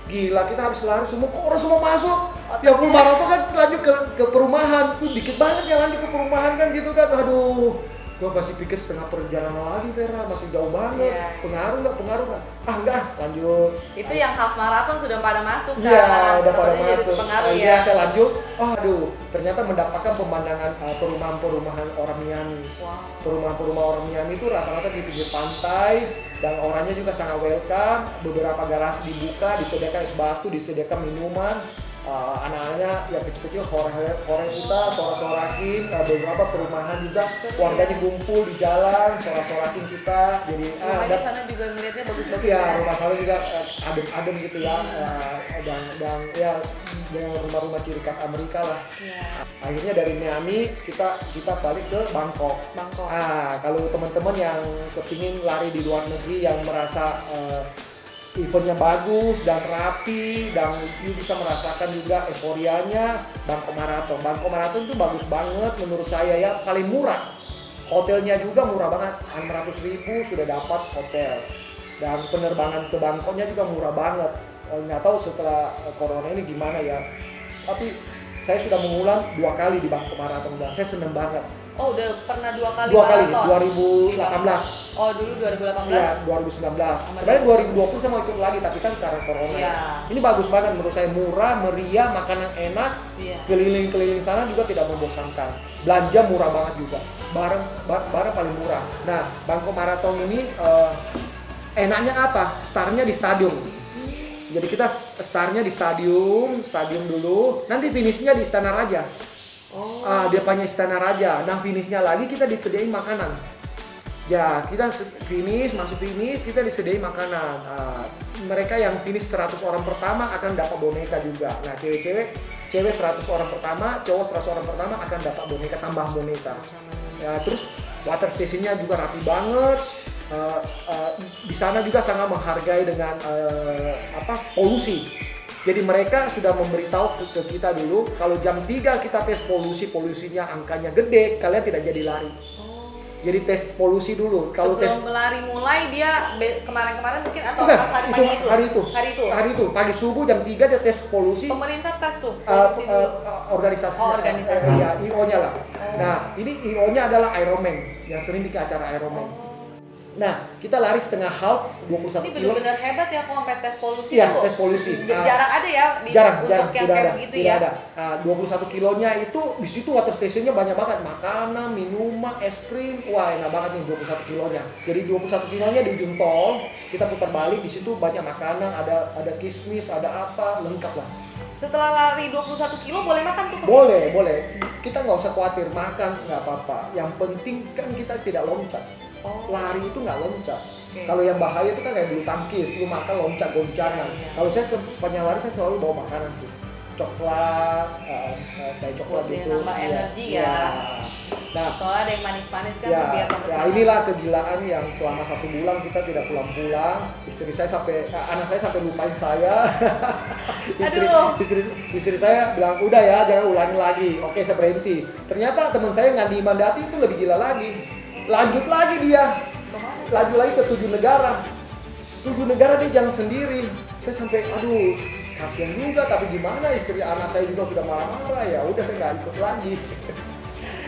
Gila, kita habis lari semua, kok orang semua masuk? Ya full marathon kan lanjut ke perumahan. Tuh dikit banget yang lanjut ke perumahan kan gitu kan. Aduh. Gua masih pikir setengah perjalanan lagi Vera, masih jauh banget. Iya. Pengaruh nggak? Enggak, lanjut. Itu yang half marathon sudah pada masuk kan? Iya, udah pada Takutnya jadi masuk. terpengaruh Akhirnya ya. saya lanjut. Aduh, ternyata mendapatkan pemandangan perumahan-perumahan orang Miami. Wow. Perumahan-perumahan orang Miami itu rata-rata di pinggir pantai dan orangnya juga sangat welcome. Beberapa garasi dibuka, disediakan es batu, disediakan minuman. Anak-anaknya yang kecil-kecil horeng kita, sorak-sorakin. Beberapa perumahan juga warganya kumpul di jalan, sorak-sorakin kita. Jadi Rumahnya sana juga ngeliatnya bagus-bagus ya, rumah sana juga adem-adem gitu ya. Dan ya dengan rumah-rumah ciri khas Amerika lah. Iya. Akhirnya dari Miami kita balik ke Bangkok. Kalau teman-teman yang kepingin lari di luar negeri yang merasa eventnya bagus dan rapi, dan you bisa merasakan juga euforianya Bangkok Marathon. Bangkok Marathon itu bagus banget menurut saya ya, paling murah. Hotelnya juga murah banget, 600.000 sudah dapat hotel. Dan penerbangan ke Bangkoknya juga murah banget. Nggak tahu setelah corona ini gimana ya. Tapi saya sudah mengulang 2 kali di Bangkok Marathon dan saya seneng banget. Oh, udah pernah 2 kali 2 kali, maraton? 2018. Oh, dulu 2018? Iya, 2019. Sebenarnya 2020 saya mau ikut lagi, tapi kan karena corona. Iya. Ini bagus banget menurut saya, murah, meriah, makanan enak, Iya. keliling-keliling sana juga tidak membosankan. Belanja murah banget juga, barang paling murah. Nah, Bangkok Marathon ini enaknya apa? Startnya di stadion. Jadi kita startnya di stadion dulu, nanti finishnya di Istana Raja. Oh. Dia punya Istana Raja. Nah, finishnya lagi kita disediain makanan. Ya, kita masuk finish, kita disediain makanan. Mereka yang finish 100 orang pertama akan dapat boneka juga. Nah, cewek 100 orang pertama, cowok 100 orang pertama akan dapat boneka, tambah boneka. Ya, terus water stationnya juga rapi banget. Di sana juga sangat menghargai dengan polusi. Jadi mereka sudah memberitahu ke kita dulu, kalau jam 3 kita tes polusinya angkanya gede, kalian tidak jadi lari. Jadi tes polusi dulu. Kalau sebelum melari mulai dia kemarin-kemarin mungkin atau bukan, pas hari pagi itu? Hari itu pagi subuh jam 3 dia tes polusi. Pemerintah tes tuh polusi dulu. Organisasi. Oh, organisasi. Ya, IO-nya lah. Nah, ini IO-nya adalah Ironman yang sering bikin acara Ironman. Nah, kita lari setengah half 21 Ini kilo. benar-benar hebat ya kok sampai tes polusi Iya, tuh. tes polusi. Jarang ada ya di jarang, untuk yang tidak kayak ada, begitu tidak ya. ada. 21 kilonya itu di situ water stationnya banyak banget, makanan, minuman, es krim. Wah, enak banget nih 21 kilonya. Jadi 21 kilonya di ujung tol, kita putar balik, di situ banyak makanan, ada kismis, ada apa, lengkap lah. Setelah lari 21 kilo boleh makan tuh? Boleh. Kita nggak usah khawatir makan, nggak apa-apa. Yang penting kan kita tidak loncat. Lari itu nggak loncat. Okay. Kalau yang bahaya itu kan kayak bulu tangkis, lu makan loncat goncangan. Iya. Kalau saya sepanjang lari saya selalu bawa makanan sih, coklat, kayak coklat Buat gitu. nambah energi ya. Nah, Soalnya ada yang manis-manis kan biar tambah ya semangat. inilah kegilaan yang selama 1 bulan kita tidak pulang-pulang. Istri saya anak saya sampai lupain saya. istri saya bilang udah ya, jangan ulangi lagi. Oke, saya berhenti. Ternyata teman saya Ngandi Mandati itu lebih gila lagi. Lanjut lagi dia. Laju lagi ke 7 negara. 7 negara dia jalan sendiri. Saya sampai aduh, kasihan juga, tapi gimana, istri anak saya juga sudah marah-marah, ya udah saya nggak ikut lagi.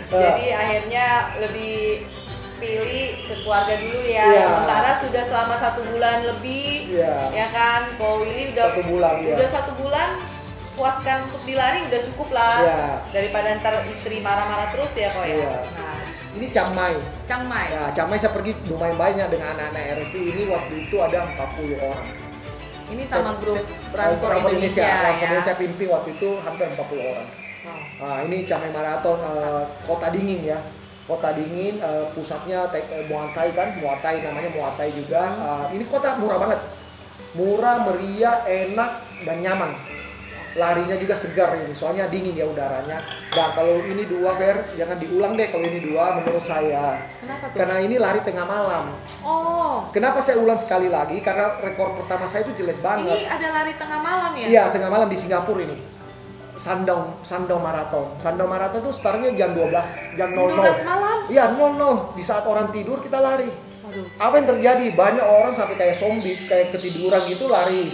Jadi akhirnya lebih pilih ke keluarga dulu ya. Iya. Sementara sudah selama 1 bulan lebih, Iya. ya kan, Ko Willy udah 1 bulan ya. udah 1 bulan puaskan untuk dilari udah cukup lah. Iya. Daripada ntar istri marah-marah terus ya Ko ya. Iya. Nah, Ini Chiang Mai. Chiang Mai. Ya, Chiang Mai saya pergi lumayan banyak dengan anak-anak RFI ini, waktu itu ada 40 orang. Ini sama grup Run for Indonesia Run for ya. Indonesia pimpin waktu itu hampir 40 orang. Oh. Nah, ini Chiang Mai Marathon, kota dingin ya. Kota dingin, pusatnya Muay Thai kan, Muay Thai namanya Muay Thai juga. Ini kota murah banget. Murah, meriah, enak, dan nyaman. Larinya juga segar ini, soalnya dingin ya udaranya. Dan kalau ini 2 Fer, jangan diulang deh kalau ini 2 menurut saya. Kenapa tuh? Karena ini lari tengah malam. Oh, Kenapa saya ulang sekali lagi? Karena rekor pertama saya itu jelek ini banget. ada lari tengah malam ya? Iya, tengah malam di Singapura ini. Shandong Marathon. Shandong Marathon itu startnya jam 12, jam 00. 12 malam? Iya, 00. Di saat orang tidur kita lari. Aduh. Apa yang terjadi? Banyak orang sampai kayak zombie, kayak ketiduran gitu lari.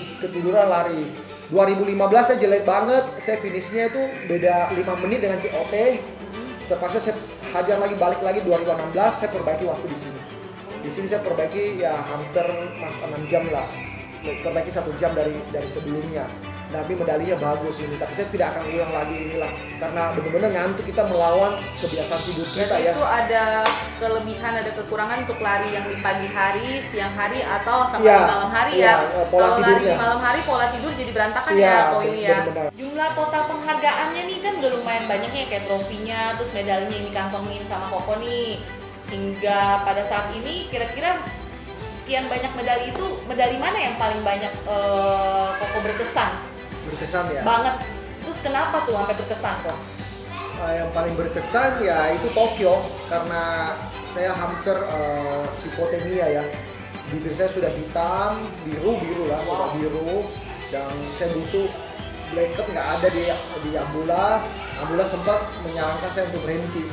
2015 saya jelek banget. Saya finishnya itu beda 5 menit dengan COT. Terpaksa saya hajar lagi, balik lagi 2016, saya perbaiki waktu di sini. Di sini saya perbaiki ya hampir masuk 6 jam lah. Perbaiki 1 jam dari sebelumnya. Tapi medalinya bagus ini, tapi saya tidak akan ulang lagi inilah karena benar-benar ngantuk, kita melawan kebiasaan tidur kita Jadi ya. itu ada kelebihan, ada kekurangan untuk lari yang di pagi hari, siang hari, atau sampai Iya, di malam hari iya, ya. pola Kalau lari tidurnya. di malam hari, pola tidur jadi berantakan Iya, ya, Ko Willy ya. benar-benar. Jumlah total penghargaannya nih kan udah lumayan banyaknya, kayak trofinya, terus medalinya yang dikantongin sama Koko nih. Hingga pada saat ini kira-kira sekian banyak medali itu, medali mana yang paling banyak Koko berkesan? Berkesan ya. Banget. Terus kenapa tuh sampai berkesan kok? Yang paling berkesan ya itu Tokyo, karena saya hampir hipotermia ya. bibir saya sudah hitam, biru lah, sudah biru, dan saya butuh blanket, nggak ada di ambulans. Ambulans sempat menyarankan saya untuk berhenti,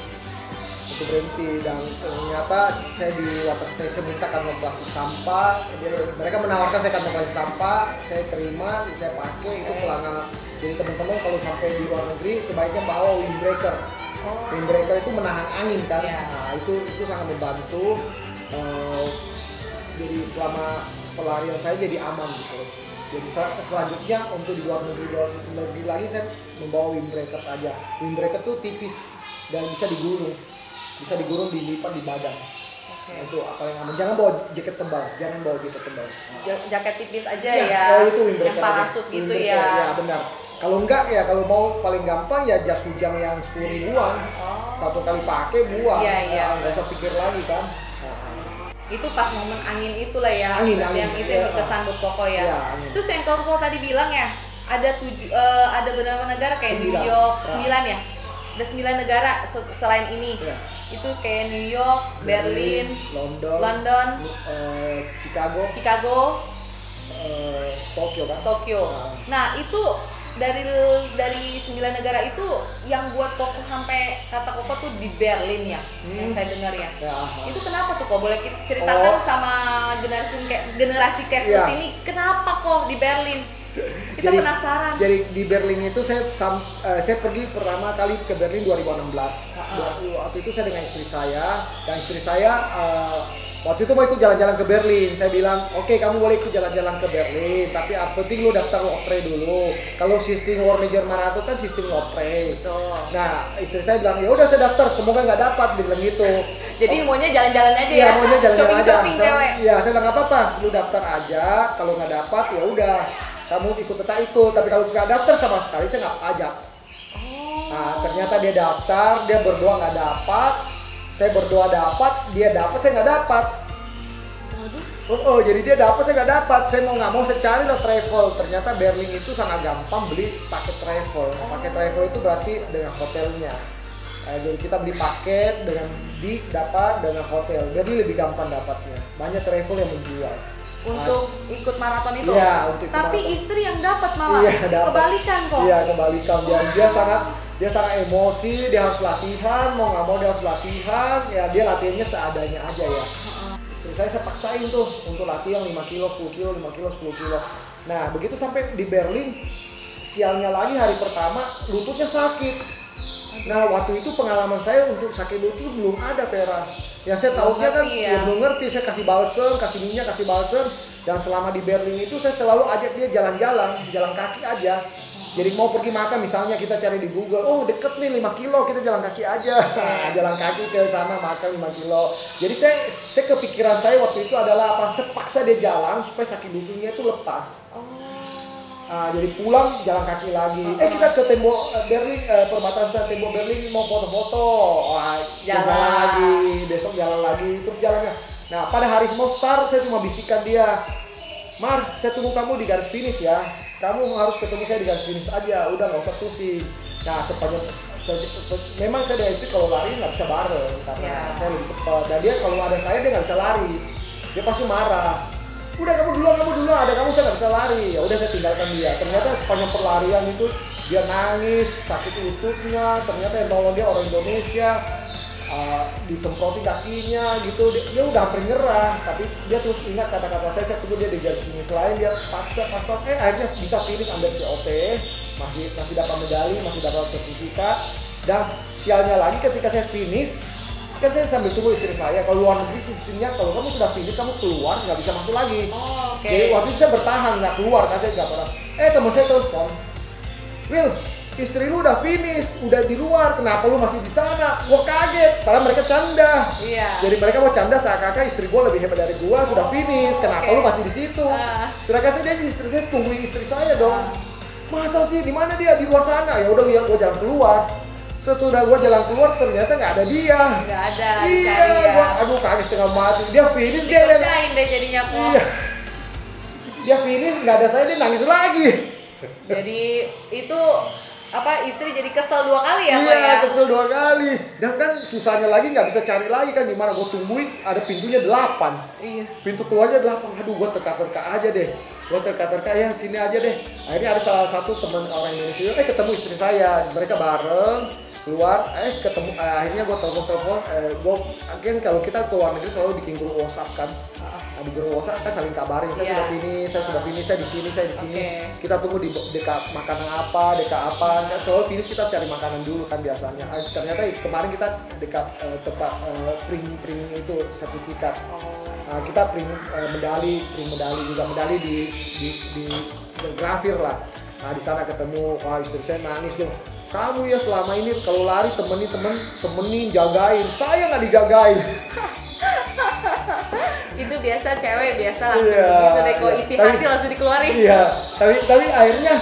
dan ternyata saya di water station minta kantong plastik sampah. Mereka menawarkan saya kantong plastik sampah, saya terima, saya pakai itu pelanggan. Jadi teman-teman kalau sampai di luar negeri sebaiknya bawa windbreaker. Windbreaker itu menahan angin kan, nah itu sangat membantu. Jadi selama pelarian saya jadi aman gitu. Jadi selanjutnya untuk di luar negeri lagi saya membawa windbreaker aja. Windbreaker tuh tipis dan bisa digulung, dilipat di badan. Nah, itu apa yang aman. Jangan bawa jaket tebal, Jaket tipis aja ya. ya. Itu windbreaker. Yang parasut gitu ya. Ya benar. Kalau enggak ya kalau mau paling gampang ya jas hujan yang 10.000-an. Satu kali pakai buang. Iya. Nggak usah pikir lagi kan. Itu pas momen angin itulah ya. Angin. Yang itu yang berkesan buat Koko ya. Iya, angin. Terus yang Koko tadi bilang ya, ada beberapa negara kayak New York, 9 ya. Ada 9 negara selain ini. Ya. Itu kayak New York, Berlin, London, Chicago, Tokyo. Nah, itu dari 9 negara itu yang buat Koko sampai kata Koko tuh di Berlin ya, yang saya dengar ya. Itu kenapa tuh Kok? Boleh ceritakan sama generasi Cashless ini kenapa kok di Berlin? Kita penasaran. Jadi di Berlin itu saya pergi pertama kali ke Berlin 2016. Waktu itu saya dengan istri saya, dan istri saya waktu itu mau ikut jalan-jalan ke Berlin. Saya bilang, oke, kamu boleh ikut jalan-jalan ke Berlin, tapi penting lu daftar lotre dulu. Kalau sistem World Major Marathon kan sistem lotre. Nah, istri saya bilang, ya udah saya daftar, semoga nggak dapat, dia bilang gitu. Jadi maunya jalan-jalan aja ya? Iya, maunya jalan-jalan aja. Cewek. Saya bilang nggak apa-apa, lu daftar aja. Kalau nggak dapat, ya udah, kamu ikut ikut. Tapi kalau nggak daftar sama sekali, saya nggak ajak. Nah, ternyata dia daftar, dia berdoa nggak dapat. Saya berdoa dapat, dia dapat, saya nggak dapat. Jadi dia dapat, saya nggak dapat. Saya mau nggak mau saya cari lah travel. Ternyata Berlin itu sangat gampang beli paket travel. Paket travel itu berarti dengan hotelnya. Jadi kita beli paket dapat dengan hotel. Berlin lebih gampang dapatnya. Banyak travel yang menjual. Untuk ikut maraton itu? Iya, untuk ikut Tapi maraton. Istri yang dapat malah? Iya, dapat. Kebalikan kok? Iya, kebalikan. Dia sangat emosi, dia harus latihan, mau nggak mau dia harus latihan, ya dia latihannya seadanya aja ya. Istri saya paksain tuh untuk latihan 5 kilo, 10 kilo, 5 kilo, 10 kilo. Nah, begitu sampai di Berlin, sialnya lagi hari pertama, lututnya sakit. Nah, waktu itu pengalaman saya untuk sakit lutut belum ada, Vera. Yang saya tahunya kan, belum ngerti, saya kasih balsem, kasih minyak, kasih balsem. Dan selama di Berlin itu saya selalu ajak dia jalan kaki aja. Jadi mau pergi makan misalnya kita cari di Google, oh deket nih 5 kilo, kita jalan kaki aja. Jalan kaki ke sana makan 5 kilo. Jadi saya kepikiran saya waktu itu adalah apa? Saya paksa dia jalan supaya sakit lututnya itu lepas. Jadi pulang jalan kaki lagi. Kita ke tembok Berlin, perbatasan tembok Berlin mau foto-foto. Jalan lagi, besok jalan lagi, terus jalannya. Nah pada hari mau start saya cuma bisikan dia, Mar, saya tunggu kamu di garis finish ya. Kamu harus ketemu saya di garis finish aja, udah nggak usah pusing. Nah memang saya dengan istri kalau lari nggak bisa bareng karena saya lebih cepat. Dan dia kalau ada saya dia nggak bisa lari, dia pasti marah. Udah kamu dulu, ada kamu saya nggak bisa lari. Ya udah saya tinggalkan dia. Ternyata sepanjang perlarian itu dia nangis, sakit lututnya. Ternyata yang nolong dia orang Indonesia. Disemprotin kakinya gitu, dia udah hampir nyerah, tapi dia terus ingat kata-kata saya tunggu dia di garis finish lain, dia paksa, akhirnya bisa finish ambil COP, masih dapat medali, masih dapat sertifikat. Dan sialnya lagi ketika saya finish, kan saya sambil tunggu istri saya, kalau luar negeri sistemnya kalau kamu sudah finish kamu keluar nggak bisa masuk lagi. Jadi waktu itu saya bertahan nggak keluar, kan saya nggak pernah. Teman saya telepon, Will, istri lu udah finish, udah di luar, kenapa lu masih di sana? Gua kaget, karena mereka canda. Jadi mereka mau canda seakan-akan istri gua lebih hebat dari gua, sudah finish, kenapa lu masih di situ? Sedangkan saya istri saya tungguin istri saya dong. Masa sih, di mana dia? Di luar sana. Ya udah, gua jalan keluar. Setelah gua jalan keluar ternyata nggak ada dia. Nggak ada. Gua aduh kaget setengah mati. Dia finish dia dikerjain deh jadinya kok. Dia finish nggak ada saya, dia nangis lagi. Jadi itu istri jadi kesel 2 kali ya, Ko Iya, ya? kesel 2 kali. Dan kan susahnya lagi nggak bisa cari lagi kan, gimana gue tungguin ada pintunya 8. Iya. Pintu keluarnya 8. Aduh, gue terka-terka aja deh. Gue terka-terka ya sini aja deh. Akhirnya ada salah satu teman orang Indonesia, ketemu istri saya. Mereka bareng keluar, ketemu. Akhirnya gue telepon. Gue kan kalau kita ke luar negeri selalu bikin grup WhatsApp kan. Di grup WhatsApp kan saling kabarin, saya Iya. sudah ini, saya di sini, saya di sini. Oke. Kita tunggu di dekat makanan apa, dekat apa. Kan selalu finish kita cari makanan dulu kan biasanya. Ternyata kemarin kita dekat tempat print itu sertifikat. Oh. Kita print medali juga, medali di grafir lah. Nah di sana ketemu, wah istri saya nangis dong. Kamu ya selama ini kalau lari temenin, jagain. Saya nggak dijagain. Itu biasa cewek biasa langsung Iya, gitu deh, kok iya. isi Tapi- hati langsung dikeluarin. Iya, tapi akhirnya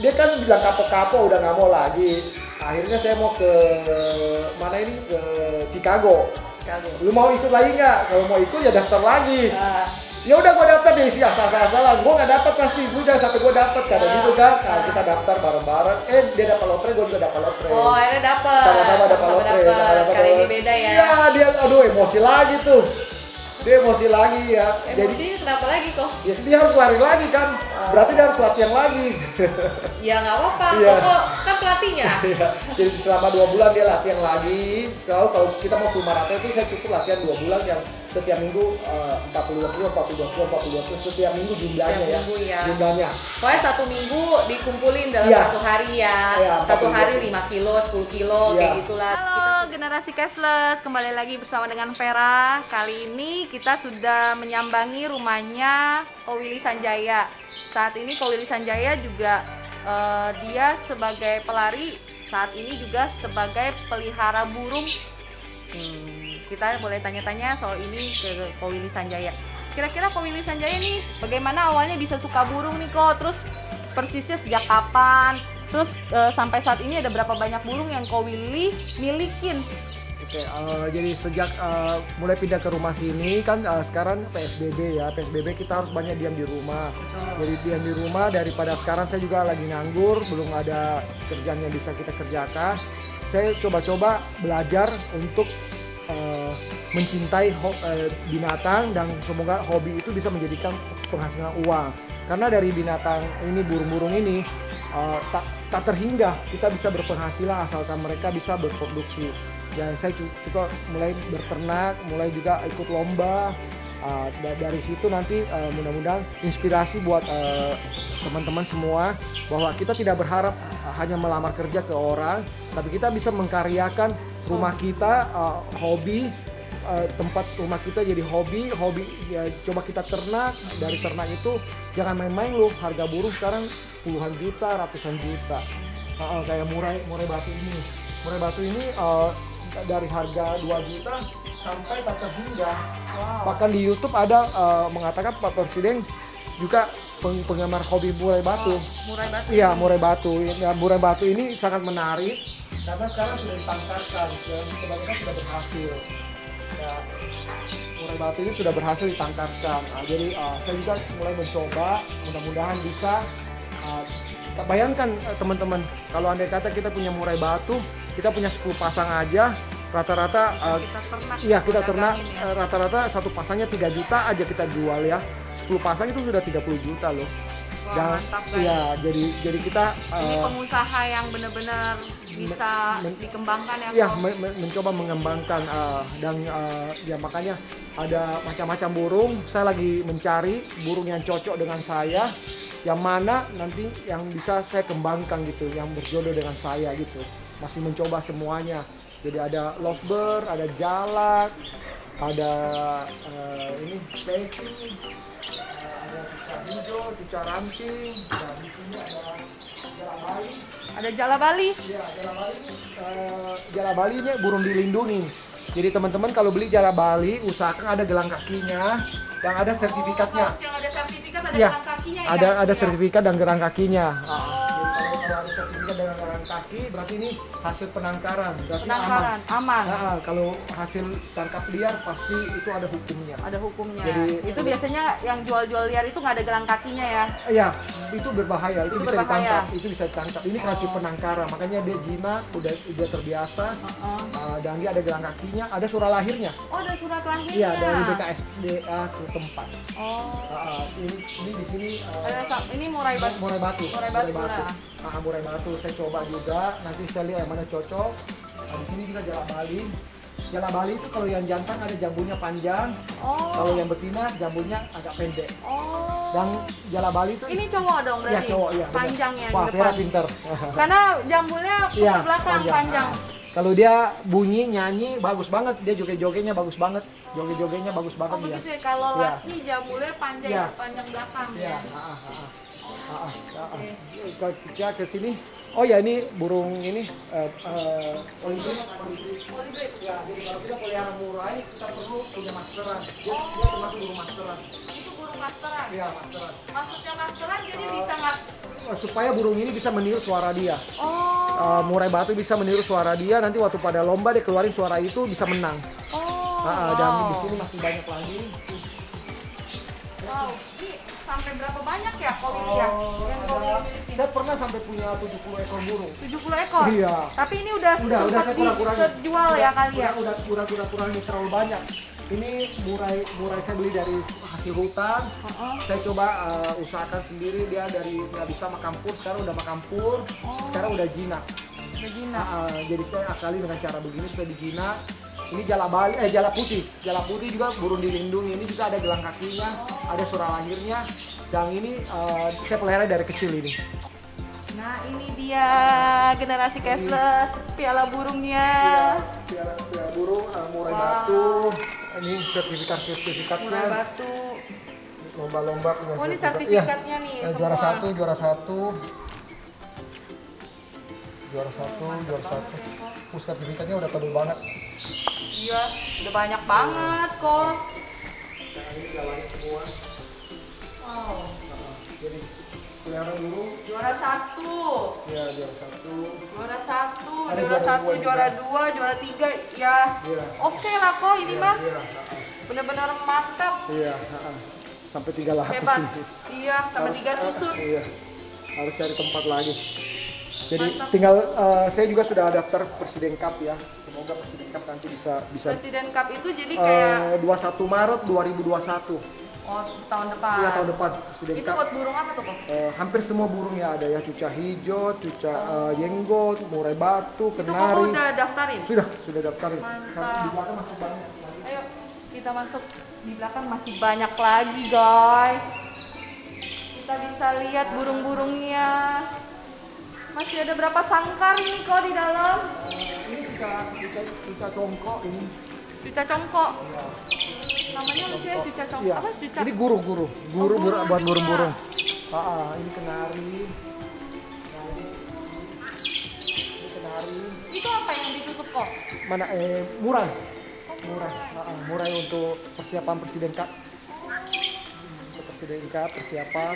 dia kan bilang kapok-kapok udah nggak mau lagi. Akhirnya saya mau ke mana ini, ke Chicago. Kamu. Lu mau ikut lagi nggak? Kalau mau ikut ya daftar lagi. Ah, Ya udah gua daftar deh, asal-asalan. Gua nggak dapat pasti, gua jangan sampai gua dapat kadang gitu kan. Nah, kita daftar bareng-bareng. Dia dapat lotre, gua juga dapat lotre. oh, akhirnya dapet. Sama-sama dapat lotre. dapet. sama-sama Kali ini dapat. beda ya. Iya, dia aduh emosi lagi tuh. Dia emosi lagi ya. Jadi Emosinya kenapa lagi kok? ya, dia harus lari lagi kan. Berarti dia harus latihan lagi. Ya nggak apa-apa, Iya. kok kan pelatihnya. Iya. Jadi selama 2 bulan dia latihan lagi. Kalau kita mau full maraton itu saya cukup latihan 2 bulan yang setiap minggu 42 kilo, 42 kilo setiap minggu jumlahnya Setiap ya. minggu ya. Jumlahnya. Pokoknya 1 minggu dikumpulin dalam Iya. 1 hari ya. Iya, 1 hari 42. 5 kilo, 10 kilo, Iya. kayak gitulah. Halo generasi cashless, kembali lagi bersama dengan Vera. Kali ini kita sudah menyambangi rumahnya Ko Willy Sanjaya. Saat ini Ko Willy Sanjaya juga dia sebagai pelari, saat ini juga sebagai pelihara burung. Kita boleh tanya-tanya soal ini ke Ko Willy Sanjaya. Kira-kira Ko Willy Sanjaya nih bagaimana awalnya bisa suka burung nih kok? Terus persisnya sejak kapan? Terus sampai saat ini ada berapa banyak burung yang Ko Willy milikin? Oke, jadi sejak mulai pindah ke rumah sini kan sekarang PSBB ya. PSBB kita harus banyak diam di rumah. Jadi diam di rumah daripada sekarang saya juga lagi nganggur, belum ada kerjaan yang bisa kita kerjakan. Saya coba-coba belajar untuk mencintai binatang dan semoga hobi itu bisa menjadikan penghasilan uang. Karena dari binatang ini, burung-burung ini tak terhingga kita bisa berpenghasilan asalkan mereka bisa berproduksi. Dan saya juga mulai berternak, mulai juga ikut lomba. Dari situ nanti mudah-mudahan inspirasi buat teman-teman semua bahwa kita tidak berharap hanya melamar kerja ke orang, tapi kita bisa mengkaryakan rumah kita, hobi, tempat rumah kita jadi hobi ya, coba kita ternak. Dari ternak itu jangan main-main loh, harga burung sekarang puluhan juta, ratusan juta. Kayak murai batu ini, dari harga 2 juta sampai tak terhingga. Bahkan di YouTube ada mengatakan Pak Presiden juga penggemar hobi murai batu. Murai batu. Iya, murai batu. Ya, murai batu ini sangat menarik karena sekarang sudah ditangkarkan dan kebanyakan sudah berhasil. Ya, murai batu ini sudah berhasil ditangkarkan. Jadi saya juga mulai mencoba, mudah-mudahan bisa. Bayangkan teman-teman, kalau andai kata kita punya murai batu, kita punya 10 pasang aja, rata-rata Kita ternak. iya kita ternak dagangin ya. rata-rata satu pasangnya 3 juta aja kita jual ya. 10 pasang itu sudah 30 juta loh. Wah, mantap guys. iya, jadi kita Ini pengusaha yang benar-benar bisa dikembangkan ya. ya Ko? mencoba mengembangkan dan ya makanya ada macam-macam burung. Saya lagi mencari burung yang cocok dengan saya, yang mana nanti yang bisa saya kembangkan gitu, yang berjodoh dengan saya gitu. Masih mencoba semuanya. Jadi ada lovebird, ada jalak, ada ini peci, ada cuca hijau, cuca ranting, dan di sini ada jala Bali. Ada jala Bali. Ya, jala Bali ini burung dilindungi. Jadi teman-teman kalau beli jala Bali usahakan ada gelang kakinya dan ada sertifikatnya. Oh, yang ada sertifikat ada Iya, gelang kakinya ya. ada Ya. sertifikat dan gelang kakinya. Jadi kalau ada sertifikat dan gelang kaki berarti ini hasil penangkaran. Berarti Penangkaran aman. aman. Kalau hasil tangkap liar pasti itu ada hukumnya. Ada hukumnya. Jadi- itu biasanya yang jual-jual liar itu nggak ada gelang kakinya ya. Iya, itu berbahaya, itu bisa berbahaya. ditangkap, itu bisa ditangkap. Ini kasih penangkaran, makanya dia jinak, udah terbiasa. Dan dia ada gelang kakinya, ada surat lahirnya. Oh, ada surat lahirnya. Iya, dari BKSDA setempat. Oh. Ini di sini Ini murai batu. murai batu. Murai batu lah. Murai batu saya coba juga, nanti saya lihat yang mana cocok. Di sini juga jala Bali. Jala Bali itu kalau yang jantan ada jambunya panjang, kalau yang betina jambunya agak pendek. Dan jala Bali itu Ini cowok dong berarti? Iya, cowok, iya. Panjang ya Wah, di Vera depan. pinter. Karena jambulnya Iya, belakang panjang. Kalau dia bunyi nyanyi bagus banget, dia joget-jogetnya bagus banget. Joget-jogetnya bagus banget Oh dia. begitu ya, kalau Iya. laki jambulnya panjang, Iya. panjang belakang Iya, ya. Kita ke sini. Oh ya, ini burung ini kolibri. Ya, jadi kalau kita pelihara murai, kita perlu punya masteran. Dia termasuk burung masteran. Itu burung masteran. Iya, masteran. Maksudnya masteran jadi bisa nggak? Supaya burung ini bisa meniru suara dia. Oh. Murai batu bisa meniru suara dia, nanti waktu pada lomba dia keluarin suara itu bisa menang. Dan di sini masih banyak lagi. Wow, ini sampai berapa banyak ya kolibri ya? Yang Kowi miliki? Saya pernah sampai punya 70 ekor burung. 70 ekor? Iya. Tapi ini udah Udah sempat saya kurang-kurangin. terjual ya kali ya? Udah kurangin terlalu banyak. Ini murai saya beli dari hasil hutan. Saya coba usahakan sendiri, dia dari nggak bisa makan pur, sekarang udah makan pur, sekarang udah jinak. Udah jinak. Jadi saya akali dengan cara begini supaya dijinak. Ini jala Bali, jala putih. Jala putih juga burung dilindungi. Ini juga ada gelang kakinya, ada surat lahirnya. Dan ini saya pelihara dari kecil ini. Nah ini dia generasi cashless, piala burungnya. Piala burung, murai batu. Ini sertifikatnya. Murai batu. Lomba-lomba punya Oh ini sertifikat. sertifikatnya nih semua. Juara satu. Juara satu. Sertifikatnya udah tebel banget. Iya, udah banyak banget kok. Nah, ini jalannya semua. Wow. Jadi pelihara burung. Juara satu. Ya, juara satu. Juara satu, Ada juara juara satu, dua juara juga. dua, juara tiga, ya. Iya. Oke lah kok ini mah. Iya, Bener-bener mantap. iya. Sampai 3 lapis Hebat. ini. Iya, sama 3 susut. Iya. Harus cari tempat lagi. Jadi Mantap. tinggal saya juga sudah daftar Presiden Cup ya. Semoga Presiden Cup nanti bisa Presiden Cup itu jadi kayak 21 Maret 2021. oh tahun depan. Iya, tahun depan Presiden Itu Cup. buat burung apa tuh kok? Hampir semua burung ya ada ya, cuca hijau, cuca jenggot, murai batu, Itu kok kenari. udah daftarin? Sudah daftarin. Mantap. Di belakang masih banyak lagi. Ayo kita masuk, di belakang masih banyak lagi guys. Kita bisa lihat burung-burungnya. Masih ada berapa sangkar ini kok di dalam? Ini cuca congkok ini. Cuca congkok. Namanya lucu ya, cuca congkok. Iya. Apa cuca? Ini guru guru buat juga. burung-burung. Ini kenari. Nah, ini kenari. Itu apa yang ditutup kok? Mana murai. Murai untuk persiapan Presiden Cup. Untuk Presiden Cup persiapan.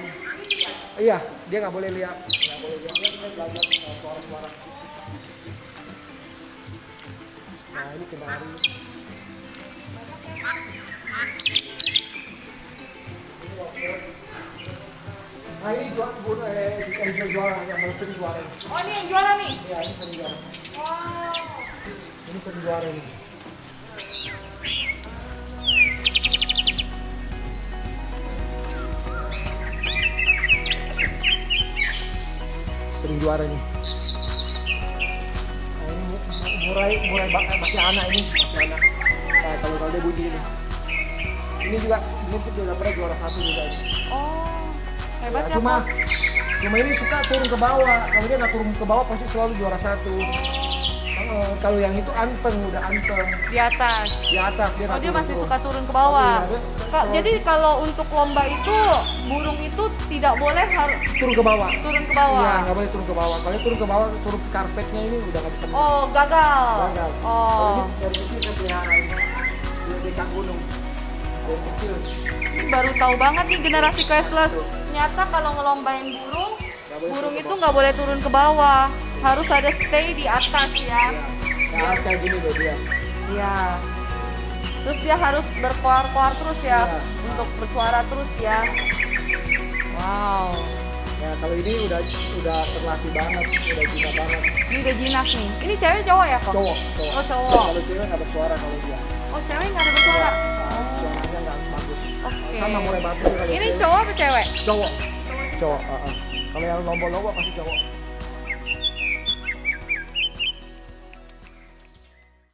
Iya, dia nggak boleh lihat. Dia belajar suara-suara. Nah, ini kenari. Nah, ini juara yang sering juara. Oh ini yang juara nih? Ya, ini sering juara. Wow. Ini sering juara ini. Sering juara ini. Nah, ini murai masih anak ini, masih anak. Nah, kalau dia bunyi ini. Ini juga udah pernah juara 1 juga ini. Oh, hebat ya, cuma Kok? ini suka turun ke bawah. Kalau dia nggak turun ke bawah pasti selalu juara 1. Kalau yang itu anteng, udah anteng Di atas. di atas dia Oh nggak dia turun masih turun. suka turun ke bawah. Iya, dia- Jadi kalau untuk lomba itu burung itu tidak boleh Turun ke bawah. turun ke Iya, bawah. nggak boleh turun ke bawah. Kalau turun ke bawah, turun ke karpetnya ini udah nggak bisa. Oh gagal. Gagal. Oh. Kalau ini dari kecil saya pelihara ini. Di kaki gunung. Dari kecil. Ini baru tahu banget nih generasi cashless. Ternyata kalau ngelombain burung itu nggak boleh turun ke bawah. Harus ada stay di atas ya. Nah, kayak gini loh dia. Iya. Terus dia harus berkoar-koar terus ya, Iya. untuk bersuara terus ya. Wow. Ya kalau ini udah terlatih banget, udah jinak banget. Ini udah jinak nih. Ini cewek cowok ya kok? Cowok. Oh cowok. Kalau cewek nggak bersuara kalau dia. Oh cewek nggak ada bersuara. Suaranya nggak bagus. Oke. Sama mulai batu kalau Ini cewek. cowok apa cewek? Cowok. Cowok. Kalau yang nombor-nombor pasti cowok.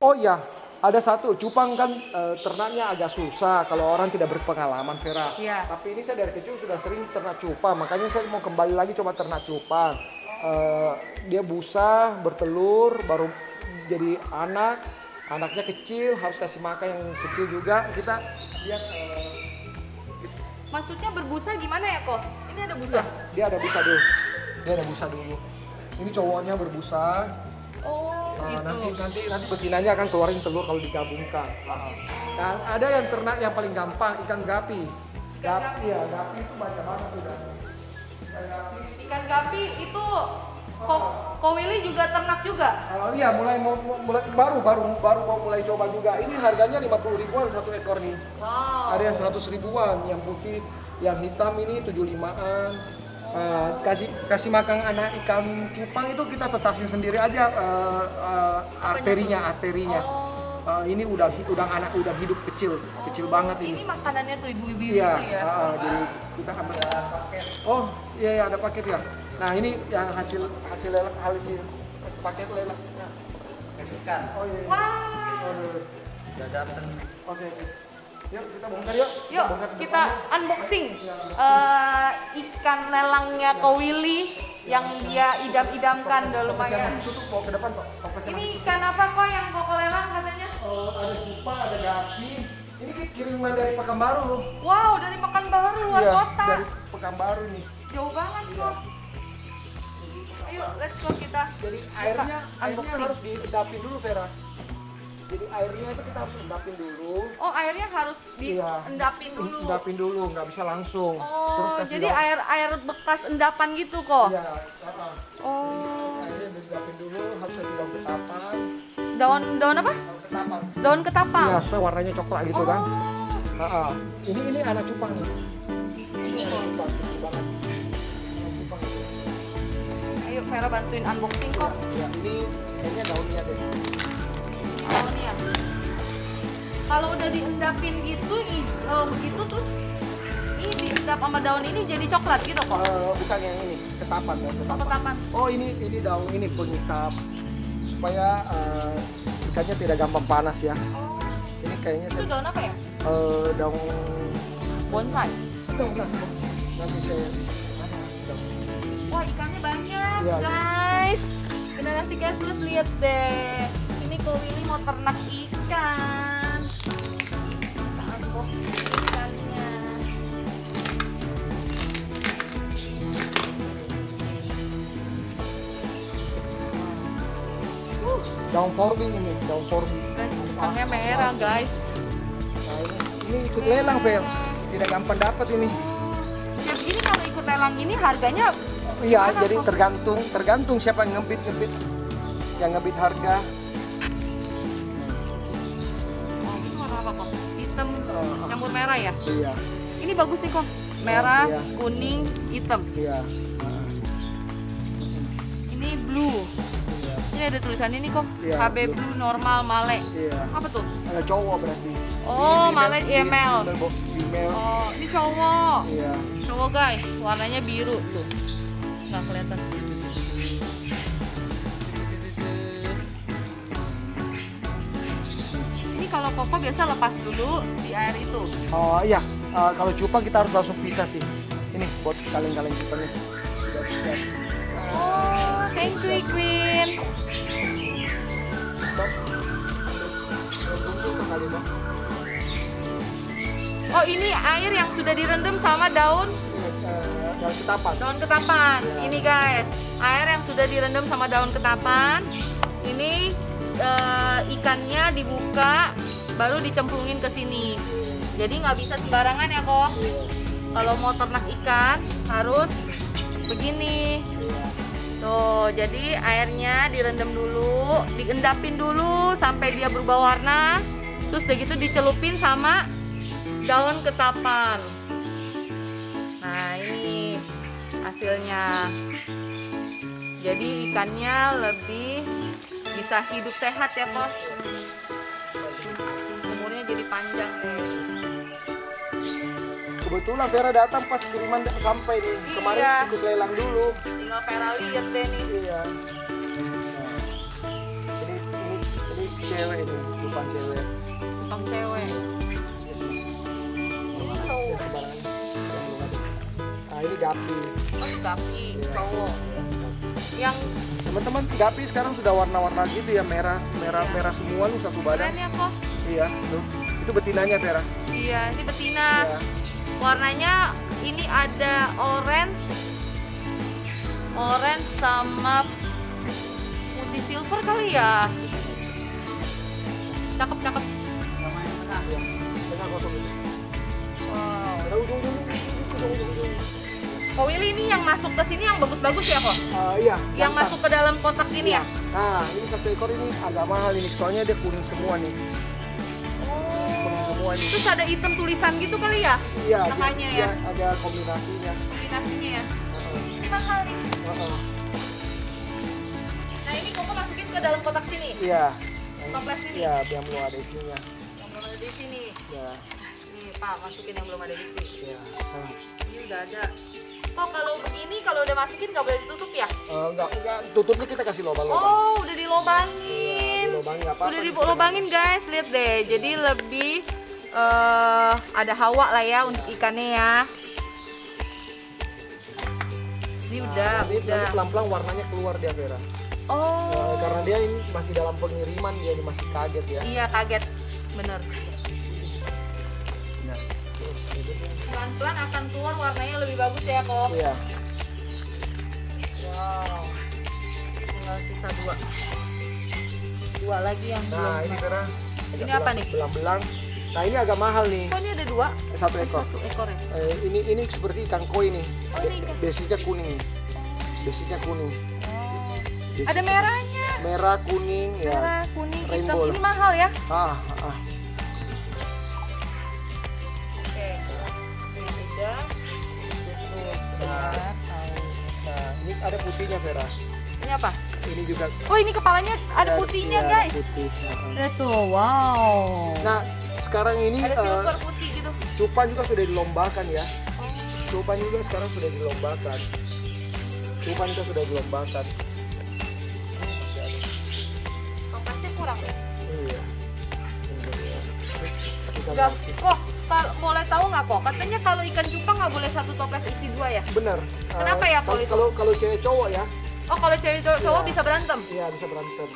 Oh iya, ada satu cupang kan ternaknya agak susah kalau orang tidak berpengalaman, Vera. Iya. Tapi ini saya dari kecil sudah sering ternak cupang, makanya saya mau kembali lagi coba ternak cupang. Dia busa, bertelur, baru jadi anak. Anaknya kecil, harus kasih makan yang kecil juga. Kita lihat. Maksudnya berbusa gimana ya kok? Ini ada busa? Dia ada busa dulu. Dia ada busa dulu. Ini cowoknya berbusa. Oh gitu. Nanti betinanya akan keluarin telur kalau digabungkan. Dan ada yang ternak yang paling gampang, ikan gapi. Gapi itu banyak banget udah. Ikan gapi itu Ko Willy juga ternak juga? Iya, mulai baru mau mulai coba juga. Ini harganya 50 ribuan satu ekor nih. Wow. Ada yang 100 ribuan, yang putih, yang hitam ini 75-an. Kasih makan anak ikan cupang itu kita tetasin sendiri aja arterinya. Ini udah anak udah hidup kecil banget ini. Ini makanannya tuh ibu-ibu Iya, gitu ya? jadi kita ambil paket. Oh iya ada paket ya. Nah ini yang hasil paket lelang. Ikan. Oh iya. Wah. Udah dateng. Oke. Yuk kita bongkar yuk. Yuk kita unboxing ikan lelangnya Ko Willy yang dia idam-idamkan udah lumayan. Tutup bawa ke depan kok. Ini ikan apa kok yang Koko lelang katanya? Ada cupang, ada gapi. Ini kiriman dari Pekanbaru loh. Wow, dari Pekanbaru luar Iya, kota. dari Pekanbaru nih. Jauh banget kok. Ayo, let's go kita. Jadi airnya unboxing. harus diendapin dulu, Vera. Jadi airnya itu kita harus endapin dulu. Oh, airnya harus Iya. diendapin dulu. Endapin dulu, nggak bisa langsung. Oh, kasih jadi air bekas endapan gitu kok. Iya, Oh. airnya diendapin dulu, harus kasih daun ketapang. Daun apa? Daun ketapang. Daun ketapang. Iya, supaya warnanya coklat gitu kan. Oh. Ini anak cupang nih. Ini anak cupang, kecil banget. Anak cupang itu. Ayo Vera bantuin unboxing kok. Ya, ini kayaknya daunnya deh. Daunnya. Kalau udah diendapin gitu, begitu terus ini diendap sama daun ini jadi coklat gitu kok. Bukan yang ini, ketapan ya, Oh, ketapan. Oh ini daun ini pengisap supaya ikannya tidak gampang panas ya. Oh. Ini kayaknya Itu daun apa ya? daun Bonsai. enggak. Nanti saya Wah, ikannya banyak, Iya. guys. Generasi cashless, lihat deh. Ini Ko Willy mau ternak ikan. Kita unboxing ikannya. daun forbi ini, daun forbi. Guys, ikannya merah, guys. Nah, ini ikut lelang, Vel. Tidak gampang dapat ini. Jadi ini kalau ikut lelang ini harganya Iya, gimana, jadi Kok? tergantung siapa yang ngebit, yang ngebit harga. Oh, ini warna apa kok? Hitam campur merah ya? Iya, Ini bagus nih kok. Merah, iya. kuning, hitam. iya. Ini blue. Iya. Ini ada tulisan ini kok. Iya, KB blue. blue normal male. Iya. Apa tuh? Ada cowok berarti. Oh, male email. email. Email. Oh, ini cowok. Iya. Cowok guys, warnanya biru tuh. Nggak kelihatan. Ini kalau Koko biasa lepas dulu di air itu. Oh iya, kalau cupang kita harus langsung pisah sih. Ini buat kaleng-kaleng cupangnya. Sudah siap. Oh, thank you Queen. Stop. Tunggu tuh kali, Bang. Oh, ini air yang sudah direndam sama daun Daun ketapan. daun ketapan. Ini guys, air yang sudah direndam sama daun ketapan. Ini ikannya dibuka, baru dicemplungin ke sini. Jadi nggak bisa sembarangan ya kok. Kalau mau ternak ikan harus begini. Tuh, jadi airnya direndam dulu, diendapin dulu sampai dia berubah warna. Terus udah gitu dicelupin sama daun ketapan. Nah ini hasil hasilnya. Jadi ikannya lebih bisa hidup sehat ya kok. Umurnya jadi panjang deh. Kebetulan Vera datang pas kiriman sampai nih. Kemarin Iya. ikut lelang dulu. Tinggal Vera lihat deh nih. Iya. Nah, ini cewek ini, bukan cewek. Tong cewek. Ini cowok. Nah, ini gapi. Oh, ini gapi, Iya. cowok. Yang Teman-teman, gapi sekarang sudah warna-warna gitu ya, merah semua lu satu badan. keren ya kok. Iya, tuh. Itu betinanya Vera. Iya, ini betina. Iya. Warnanya ini ada orange sama putih silver kali ya. Cakep. Iya. Tengah kosong itu. Wow. Ada ujung-ujung. Kok Willy ini yang masuk ke sini yang bagus-bagus ya kok? Iya. Yang jantan. masuk ke dalam kotak ini ya? Nah, ini satu ekor ini agak mahal ini, soalnya dia kuning semua nih. Kuning semua nih. Terus ada hitam tulisan gitu kali ya? Iya, Tengahnya dia ya? ada kombinasinya. Kombinasinya ya? Heeh. Ini mahal nih. Heeh. Nah ini Koko masukin ke dalam kotak sini? Iya. Toples ini? Iya, yang belum ada isinya. Yang belum ada di sini. Iya. Nih Pak, masukin yang belum ada di sini. Iya. Nah. Ini udah ada. Kok kalau begini kalau udah masukin nggak boleh ditutup ya? Enggak, tutupnya kita kasih lubang-lubang. Oh, udah dilobangin. Dilobangin apa-apa Udah di dilobangin guys, lihat deh. Jadi lebih ada hawa lah ya untuk ikannya ya. Ini udah, Nanti udah. pelan-pelan warnanya keluar dia Vera. Oh, Karena dia ini masih dalam pengiriman, dia masih kaget ya. iya kaget, bener. Nah. Pelan-pelan akan keluar warnanya lebih bagus ya kok. Iya. Wow. Tinggal sisa dua lagi yang Nah, belum. ini Vera. Ini apa nih? Belang-belang. Nah, ini agak mahal nih. Kok ini ada dua? Satu ekor. Satu ekor ya? Ini seperti ikan koi nih. Oh, ini ikan. Basicnya kuning. Basicnya kuning. Oh. Basic- Ada merahnya. merah, kuning, ya. Merah, kuning, hitam. Rainbow. Ini mahal ya? Ah. Oke. Ini udah. Nah, ini ada putihnya Vera. Ini apa? Ini juga Oh, ini kepalanya ada putihnya, iya, guys. putih. Lihat tuh, wow. Nah, sekarang ini Ada silver putih gitu. Cupan juga sudah dilombakan ya. Cupan juga sekarang sudah dilombakan. Cupan juga sudah dilombakan. Masih ada. Toplesnya kurang ya? Iya. Enggak, kok kalau boleh tahu nggak kok? Katanya kalau ikan cupang nggak boleh satu toples isi dua ya? Benar. Kenapa ya, Ko, itu? Kalau cewek cowok ya, Oh, kalau cewek cowok Iya. bisa berantem? iya bisa berantem.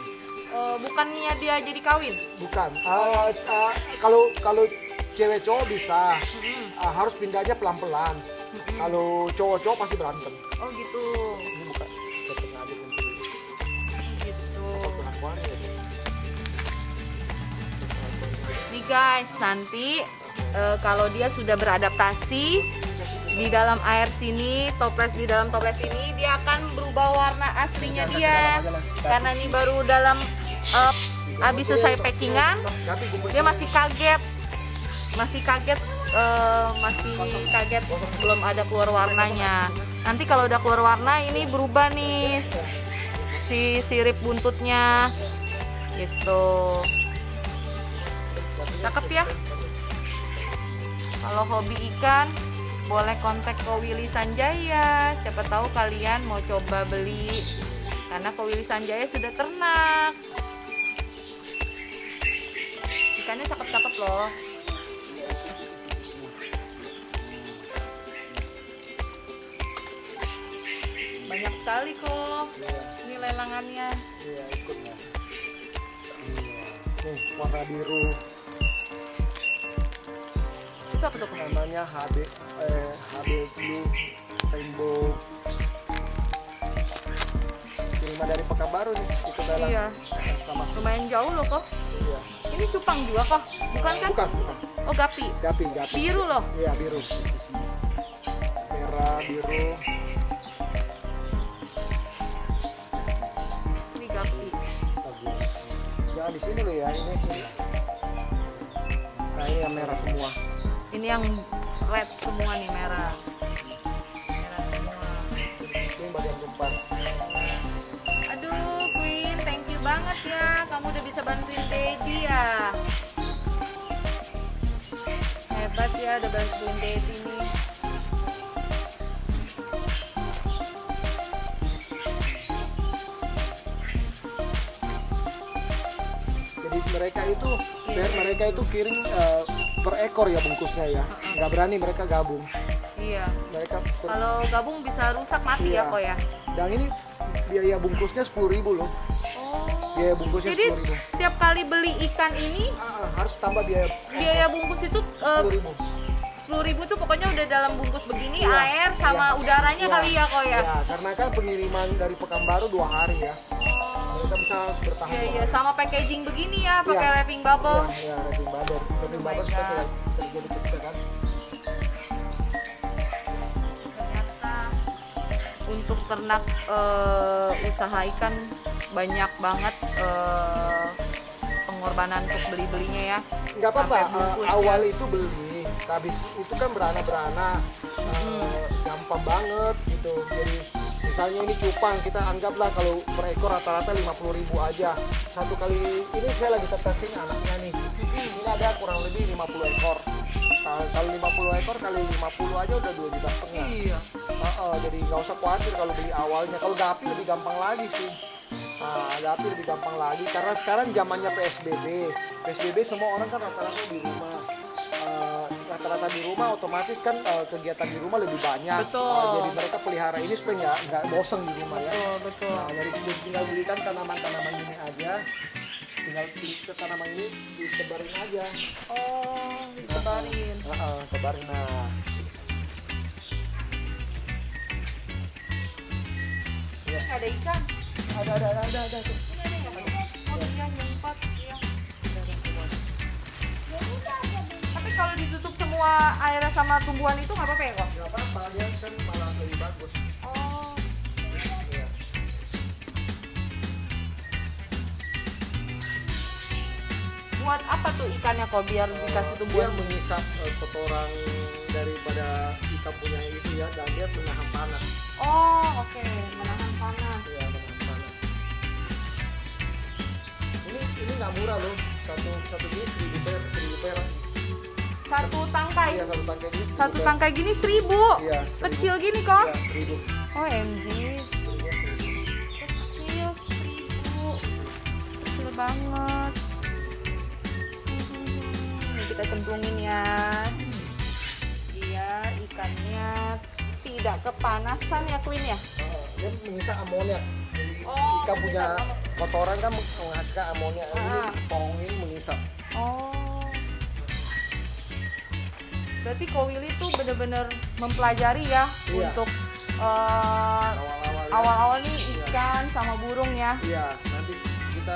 Bukannya dia jadi kawin? Bukan. Kalau cewek cowok bisa, harus pindahnya pelan-pelan. Kalau cowok-cowok pasti berantem. Oh gitu. Ini bukan sengaja untuk Gitu. pengakuan ya. Nih guys, nanti kalau dia sudah beradaptasi di dalam air sini, di dalam toples ini, dia akan berubah warna aslinya dia. Karena ini baru dalam habis selesai packingan, dia masih kaget, masih kaget belum ada keluar warnanya. Nanti kalau udah keluar warna ini berubah nih si sirip buntutnya gitu. Cakep ya. Kalau hobi ikan boleh kontak Ko Willy Sanjaya. Siapa tahu kalian mau coba beli, karena Ko Willy Sanjaya sudah ternak. Ikannya cakep-cakep loh. Banyak sekali kok. Ini lelangannya. Iya, ikut ya. Nih, warna biru. Itu apa tuh? Kok? Namanya HB Blue Rainbow. Kiriman dari Pekanbaru nih, ikut dalam. Iya. Sama. Lumayan jauh loh kok. Iya. Ini cupang juga kok. Bukan kan? Bukan. Oh gapi. Gapi. Biru loh. Iya, biru. Merah, biru. Ini gapi. Jangan di sini loh ya, ini. Nah, ini yang merah semua. Ini yang red semua nih, merah. Merah semua. pas. Aduh, Queen, thank you banget ya. Kamu udah bisa bantuin Daddy ya. Hebat ya, udah bantuin Daddy nih. Jadi mereka itu kirim per ekor ya bungkusnya ya. Nggak berani mereka gabung. Iya. Mereka Kalau gabung bisa rusak mati Iya. ya kok ya. Dan ini biaya bungkusnya 10.000 loh. Oh. Biaya bungkusnya Jadi 10.000. tiap kali beli ikan ini Harus tambah biaya bungkus itu 10.000. 10.000 tuh pokoknya udah dalam bungkus begini, Iya, air sama iya. udaranya Iya. kali ya kok ya. Ya, karena kan pengiriman dari Pekanbaru 2 hari ya. Mereka bisa harus bertahan. Iya, 2 iya, hari. sama packaging begini ya, pakai Iya. wrapping bubble. Iya, wrapping bubble. Wrapping Oh my bubble supaya God. tidak terjadi kerusakan kan. Ternyata untuk ternak usaha ikan banyak banget pengorbanan untuk beli-belinya ya. Nggak apa-apa, Sampai bungkusnya. awal itu beli, habis itu kan berana-berana, gampang banget gitu. Jadi misalnya ini cupang, kita anggaplah kalau per ekor rata-rata 50.000 aja. Satu kali, ini saya lagi tetesin anaknya nih, ini ada kurang lebih 50 ekor. Kalau 50 ekor kali 50 aja udah 2,5 juta. Iya. Jadi nggak usah khawatir kalau beli awalnya. Kalau Gapi lebih gampang lagi sih. Gapi lebih gampang lagi karena sekarang zamannya PSBB. PSBB semua orang kan rata-rata di rumah. Rata-rata di rumah otomatis kan kegiatan di rumah lebih banyak. Betul. Jadi mereka pelihara ini supaya nggak bosen di rumah ya. Betul, betul. Nah, jadi tinggal belikan tanaman-tanaman ini aja. Tinggal ke tanaman ini disebarin aja. Oh, ditebarin. Sebarin. Nah, Ada ikan. ada. Ini ada yang oh iya, nyempat. Iya. Tapi kalau ditutup semua airnya sama tumbuhan itu nggak apa-apa ya kok? nggak apa-apa, dia kan malah lebih bagus. Oh, Iya. buat apa tuh ikannya kok biar dikasih Dia tumbuhan? mengisap kotoran daripada ikan punya itu ya, dan dia menahan panas. Oh, oke, menahan panas. Iya, menahan panas. Ini nggak murah loh, satu ini 1.000 perak. Satu tangkai. Iya, satu tangkai ini 1.000 Satu perak. tangkai gini 1.000. Iya, 1.000. Kecil gini kok? Iya, 1.000. OMG. Iya, 1.000. Kecil 1.000. Kecil banget. Ini kita cemplungin ya. Iya, ikannya tidak kepanasan ya Queen ya? Dia mengisap amoniak. Jadi Oh, ikan punya mengisap kotoran kan menghasilkan amoniak. Ini Ah. tongin mengisap. Oh. Berarti Ko Willy tuh bener-bener mempelajari ya Iya. untuk Awal-awal. ya. awal-awal nih ikan sama burung ya. Iya, nanti kita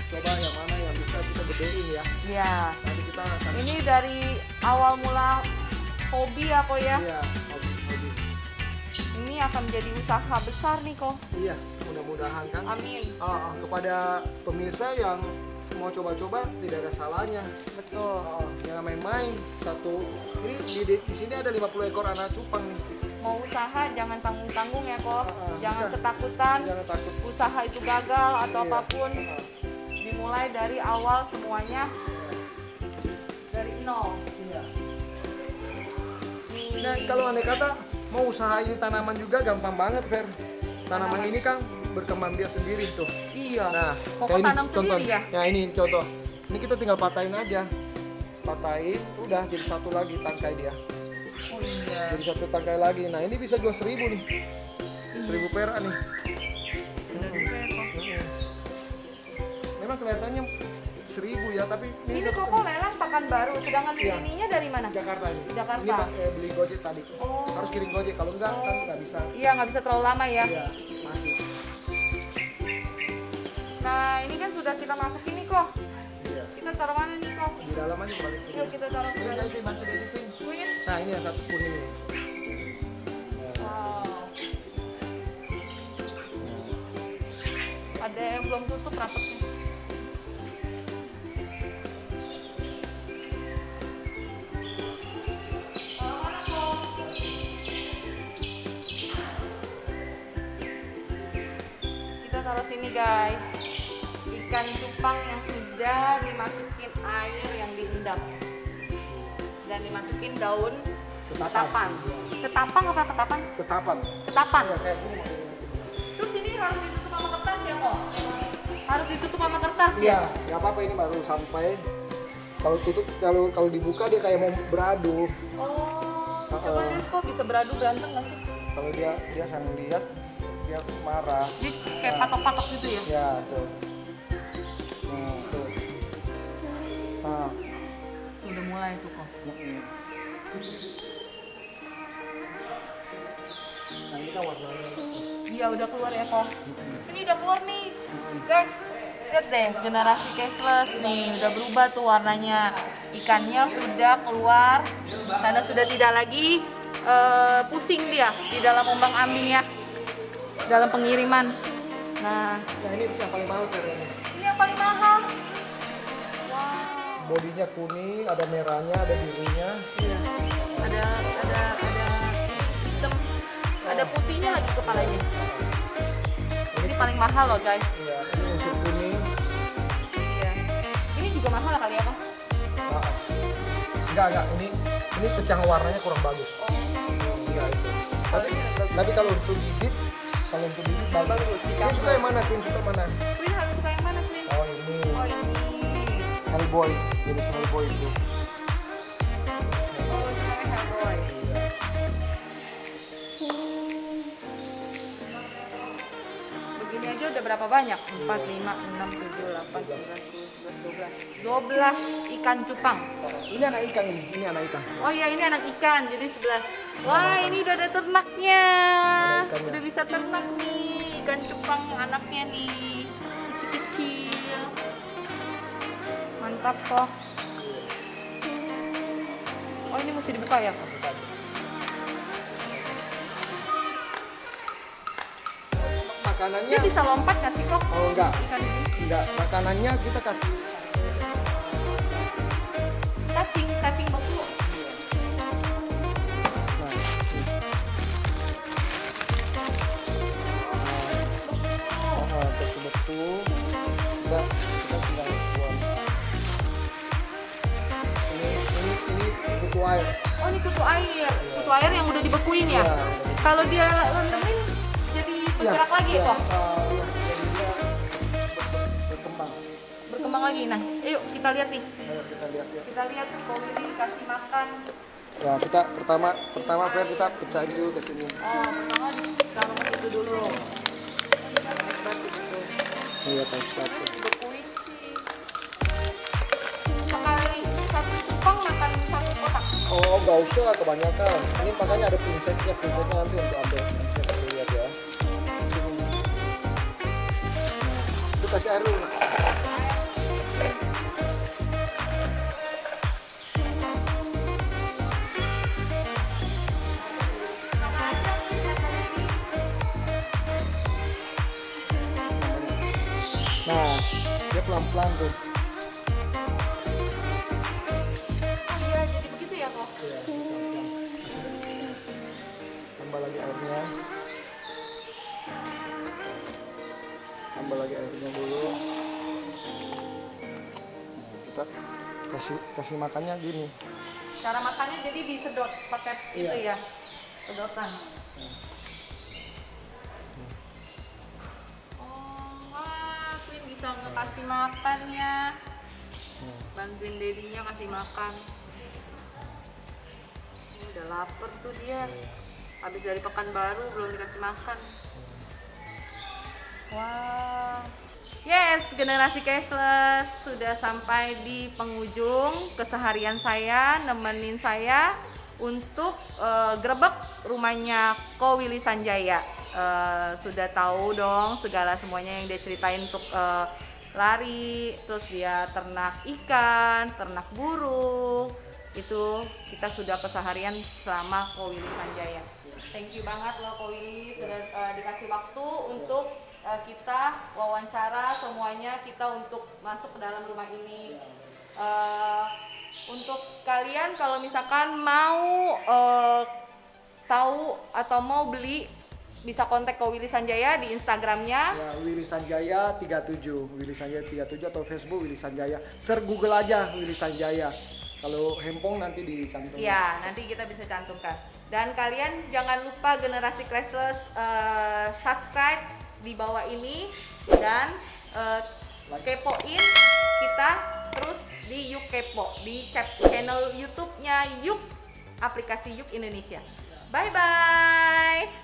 coba yang mana yang bisa kita gedein ya. Iya. Nanti kita akan Ini dari awal mula hobi ya kok ya. iya, hobi. Ini akan menjadi usaha besar nih kok. Iya, mudah-mudahan kan. Amin. Kepada pemirsa yang mau coba-coba tidak ada salahnya. Betul. Jangan main-main. Ini di sini ada 50 ekor anak cupang nih. Mau usaha jangan tanggung-tanggung ya kok. Jangan bisa. ketakutan. Jangan takut. Usaha itu gagal atau Iya. apapun. Dimulai dari awal semuanya dari nol. Iya. Nah, kalau andai kata mau usaha ini tanaman juga gampang banget, Fer. Tanaman ini kan berkembang biak sendiri tuh. Iya. Nah, Koko kayak ini tanam contoh. sendiri ya? Nah, ini contoh. Ini kita tinggal patahin aja. Patahin, udah jadi satu lagi tangkai dia. Oh iya. Jadi satu tangkai lagi. Nah, ini bisa jual 1.000 nih. 1.000 perak nih. Bener juga ya kok. Memang kelihatannya 1.000 ya, tapi Ini satu- koko lelang Pekanbaru, sedangkan Iya. ininya dari mana? Jakarta ini. Jakarta. Ini Pak, beli Gojek tadi. Oh. Harus kirim Gojek, kalau enggak kan nggak bisa. Iya, nggak bisa terlalu lama ya. Iya, mati. Nah, ini kan sudah kita masak ini kok. Iya. Kita taruh mana nih kok? Di dalam aja balik ke Yuk kita taruh ke Ini dalam. aja bantu editing. Queen. Nah, ini yang satu kuning nih. Wow. Ada yang belum tutup rapetnya. Taruh mana kok? taruh sini guys. Ikan cupang yang sudah dimasukin air yang direndam dan dimasukin daun ketapan. Ketapang apa ketapan? Ketapan. Ketapan. Iya, kayak gini modelnya. Terus ini harus ditutup sama kertas ya kok? Harus ditutup sama kertas ya? Iya, nggak apa-apa, ini baru sampai. Kalau tutup, kalau dibuka dia kayak mau beradu. Oh, coba deh kok bisa beradu berantem nggak sih? Kalau dia sang lihat, dia marah. Dia kayak patok-patok gitu ya? Ya, tuh. Tuh. Nah, Udah mulai tuh kok. nah ini kan warnanya. Iya udah keluar ya kok. Ini udah keluar nih, guys. Lihat deh, generasi cashless nih udah berubah tuh warnanya. Ikannya sudah keluar, karena sudah tidak lagi pusing dia di dalam ombang-ambing ya, dalam pengiriman. Nah, Ini yang paling mahal kayaknya. ini yang paling mahal. Wow. Bodinya kuning, ada merahnya, ada birunya. Iya. Ada hitam, ada putihnya lagi kepalanya. Ini paling mahal loh guys. Iya, ini unsur kuning. Iya. Ini juga mahal kali ya Pak? Nah, enggak, ini pecahan warnanya kurang bagus. Iya itu. Tapi kalau untuk bibit bagus. Queen suka yang mana? Queen harus suka yang mana Queen? Oh ini, Oh ini. Hellboy, jenis Hellboy itu. Oh ini namanya Hellboy. Begini aja udah berapa banyak? 4, 5, 6, 7, 8, 9, 10, 11, 12 ikan cupang. Ini anak ikan ini anak ikan. Oh iya ini anak ikan, jadi 11. Wah ini udah ada ternaknya. ikannya. Udah bisa ternak nih, ikan cupang anaknya nih. Kecil-kecil. Mantap kok. Oh ini mesti dibuka ya kok? Makanannya, Dia bisa lompat nggak sih kok? oh enggak, Ikan ini. enggak. Makanannya kita kasih. Cacing beku. Nah, kasih beku. Kita tinggal buang. Ini kutu air. Oh ini kutu air. Kutu air yang udah dibekuin ya? Iya. Kalau dia rendemin jadi bergerak lagi Iya, kok? jadinya berkembang. Berkembang lagi. Nah, yuk kita lihat nih. Ayo kita lihat ya. Kita lihat kok ini dikasih makan. Ya, kita pertama Fer kita pecahin dulu ke sini. Oh, pertama ditaruh ke situ dulu. Iya, tes sepatu. Dibekuin sih. Sekali satu cupang makan satu kotak. Oh, nggak usah kebanyakan. Ini makanya ada pinsetnya nanti untuk ambil. Nanti saya kasih lihat ya. Itu kasih air dulu, Nak. Nah, dia pelan-pelan tuh. Oh iya, jadi begitu ya kok? Iya, tambah lagi airnya. Tambah lagi airnya dulu. Nah, kita kasih makannya gini. Cara makannya jadi disedot pakai itu Iya. ya, sedotan. Oh, wah, Queen bisa ngasih makan ya. Bantuin dedinya kasih makan. Ini udah lapar tuh dia. Habis dari Pekanbaru belum dikasih makan. Wah. Yes, generasi cashless sudah sampai di penghujung keseharian saya, nemenin saya untuk grebek rumahnya Ko Willy Sanjaya. Sudah tahu dong segala semuanya yang dia ceritain untuk lari, terus dia ternak ikan, ternak burung. Itu kita sudah keseharian selama Ko Willy Sanjaya. Thank you banget loh Ko Willy sudah dikasih waktu untuk kita wawancara semuanya, kita untuk masuk ke dalam rumah ini. Untuk kalian kalau misalkan mau tahu atau mau beli bisa kontak ke Willy Sanjaya di Instagramnya. Ya, Willy Sanjaya 37, Willy Sanjaya 37 atau Facebook Willy Sanjaya. Search Google aja Willy Sanjaya. Kalau handphone nanti dicantumkan. Iya, nanti kita bisa cantumkan. Dan kalian jangan lupa Generasi Clashless subscribe di bawah ini dan kepoin kita terus di Yuk Kepo di channel YouTube-nya Yuk, aplikasi Yuk Indonesia. Bye bye.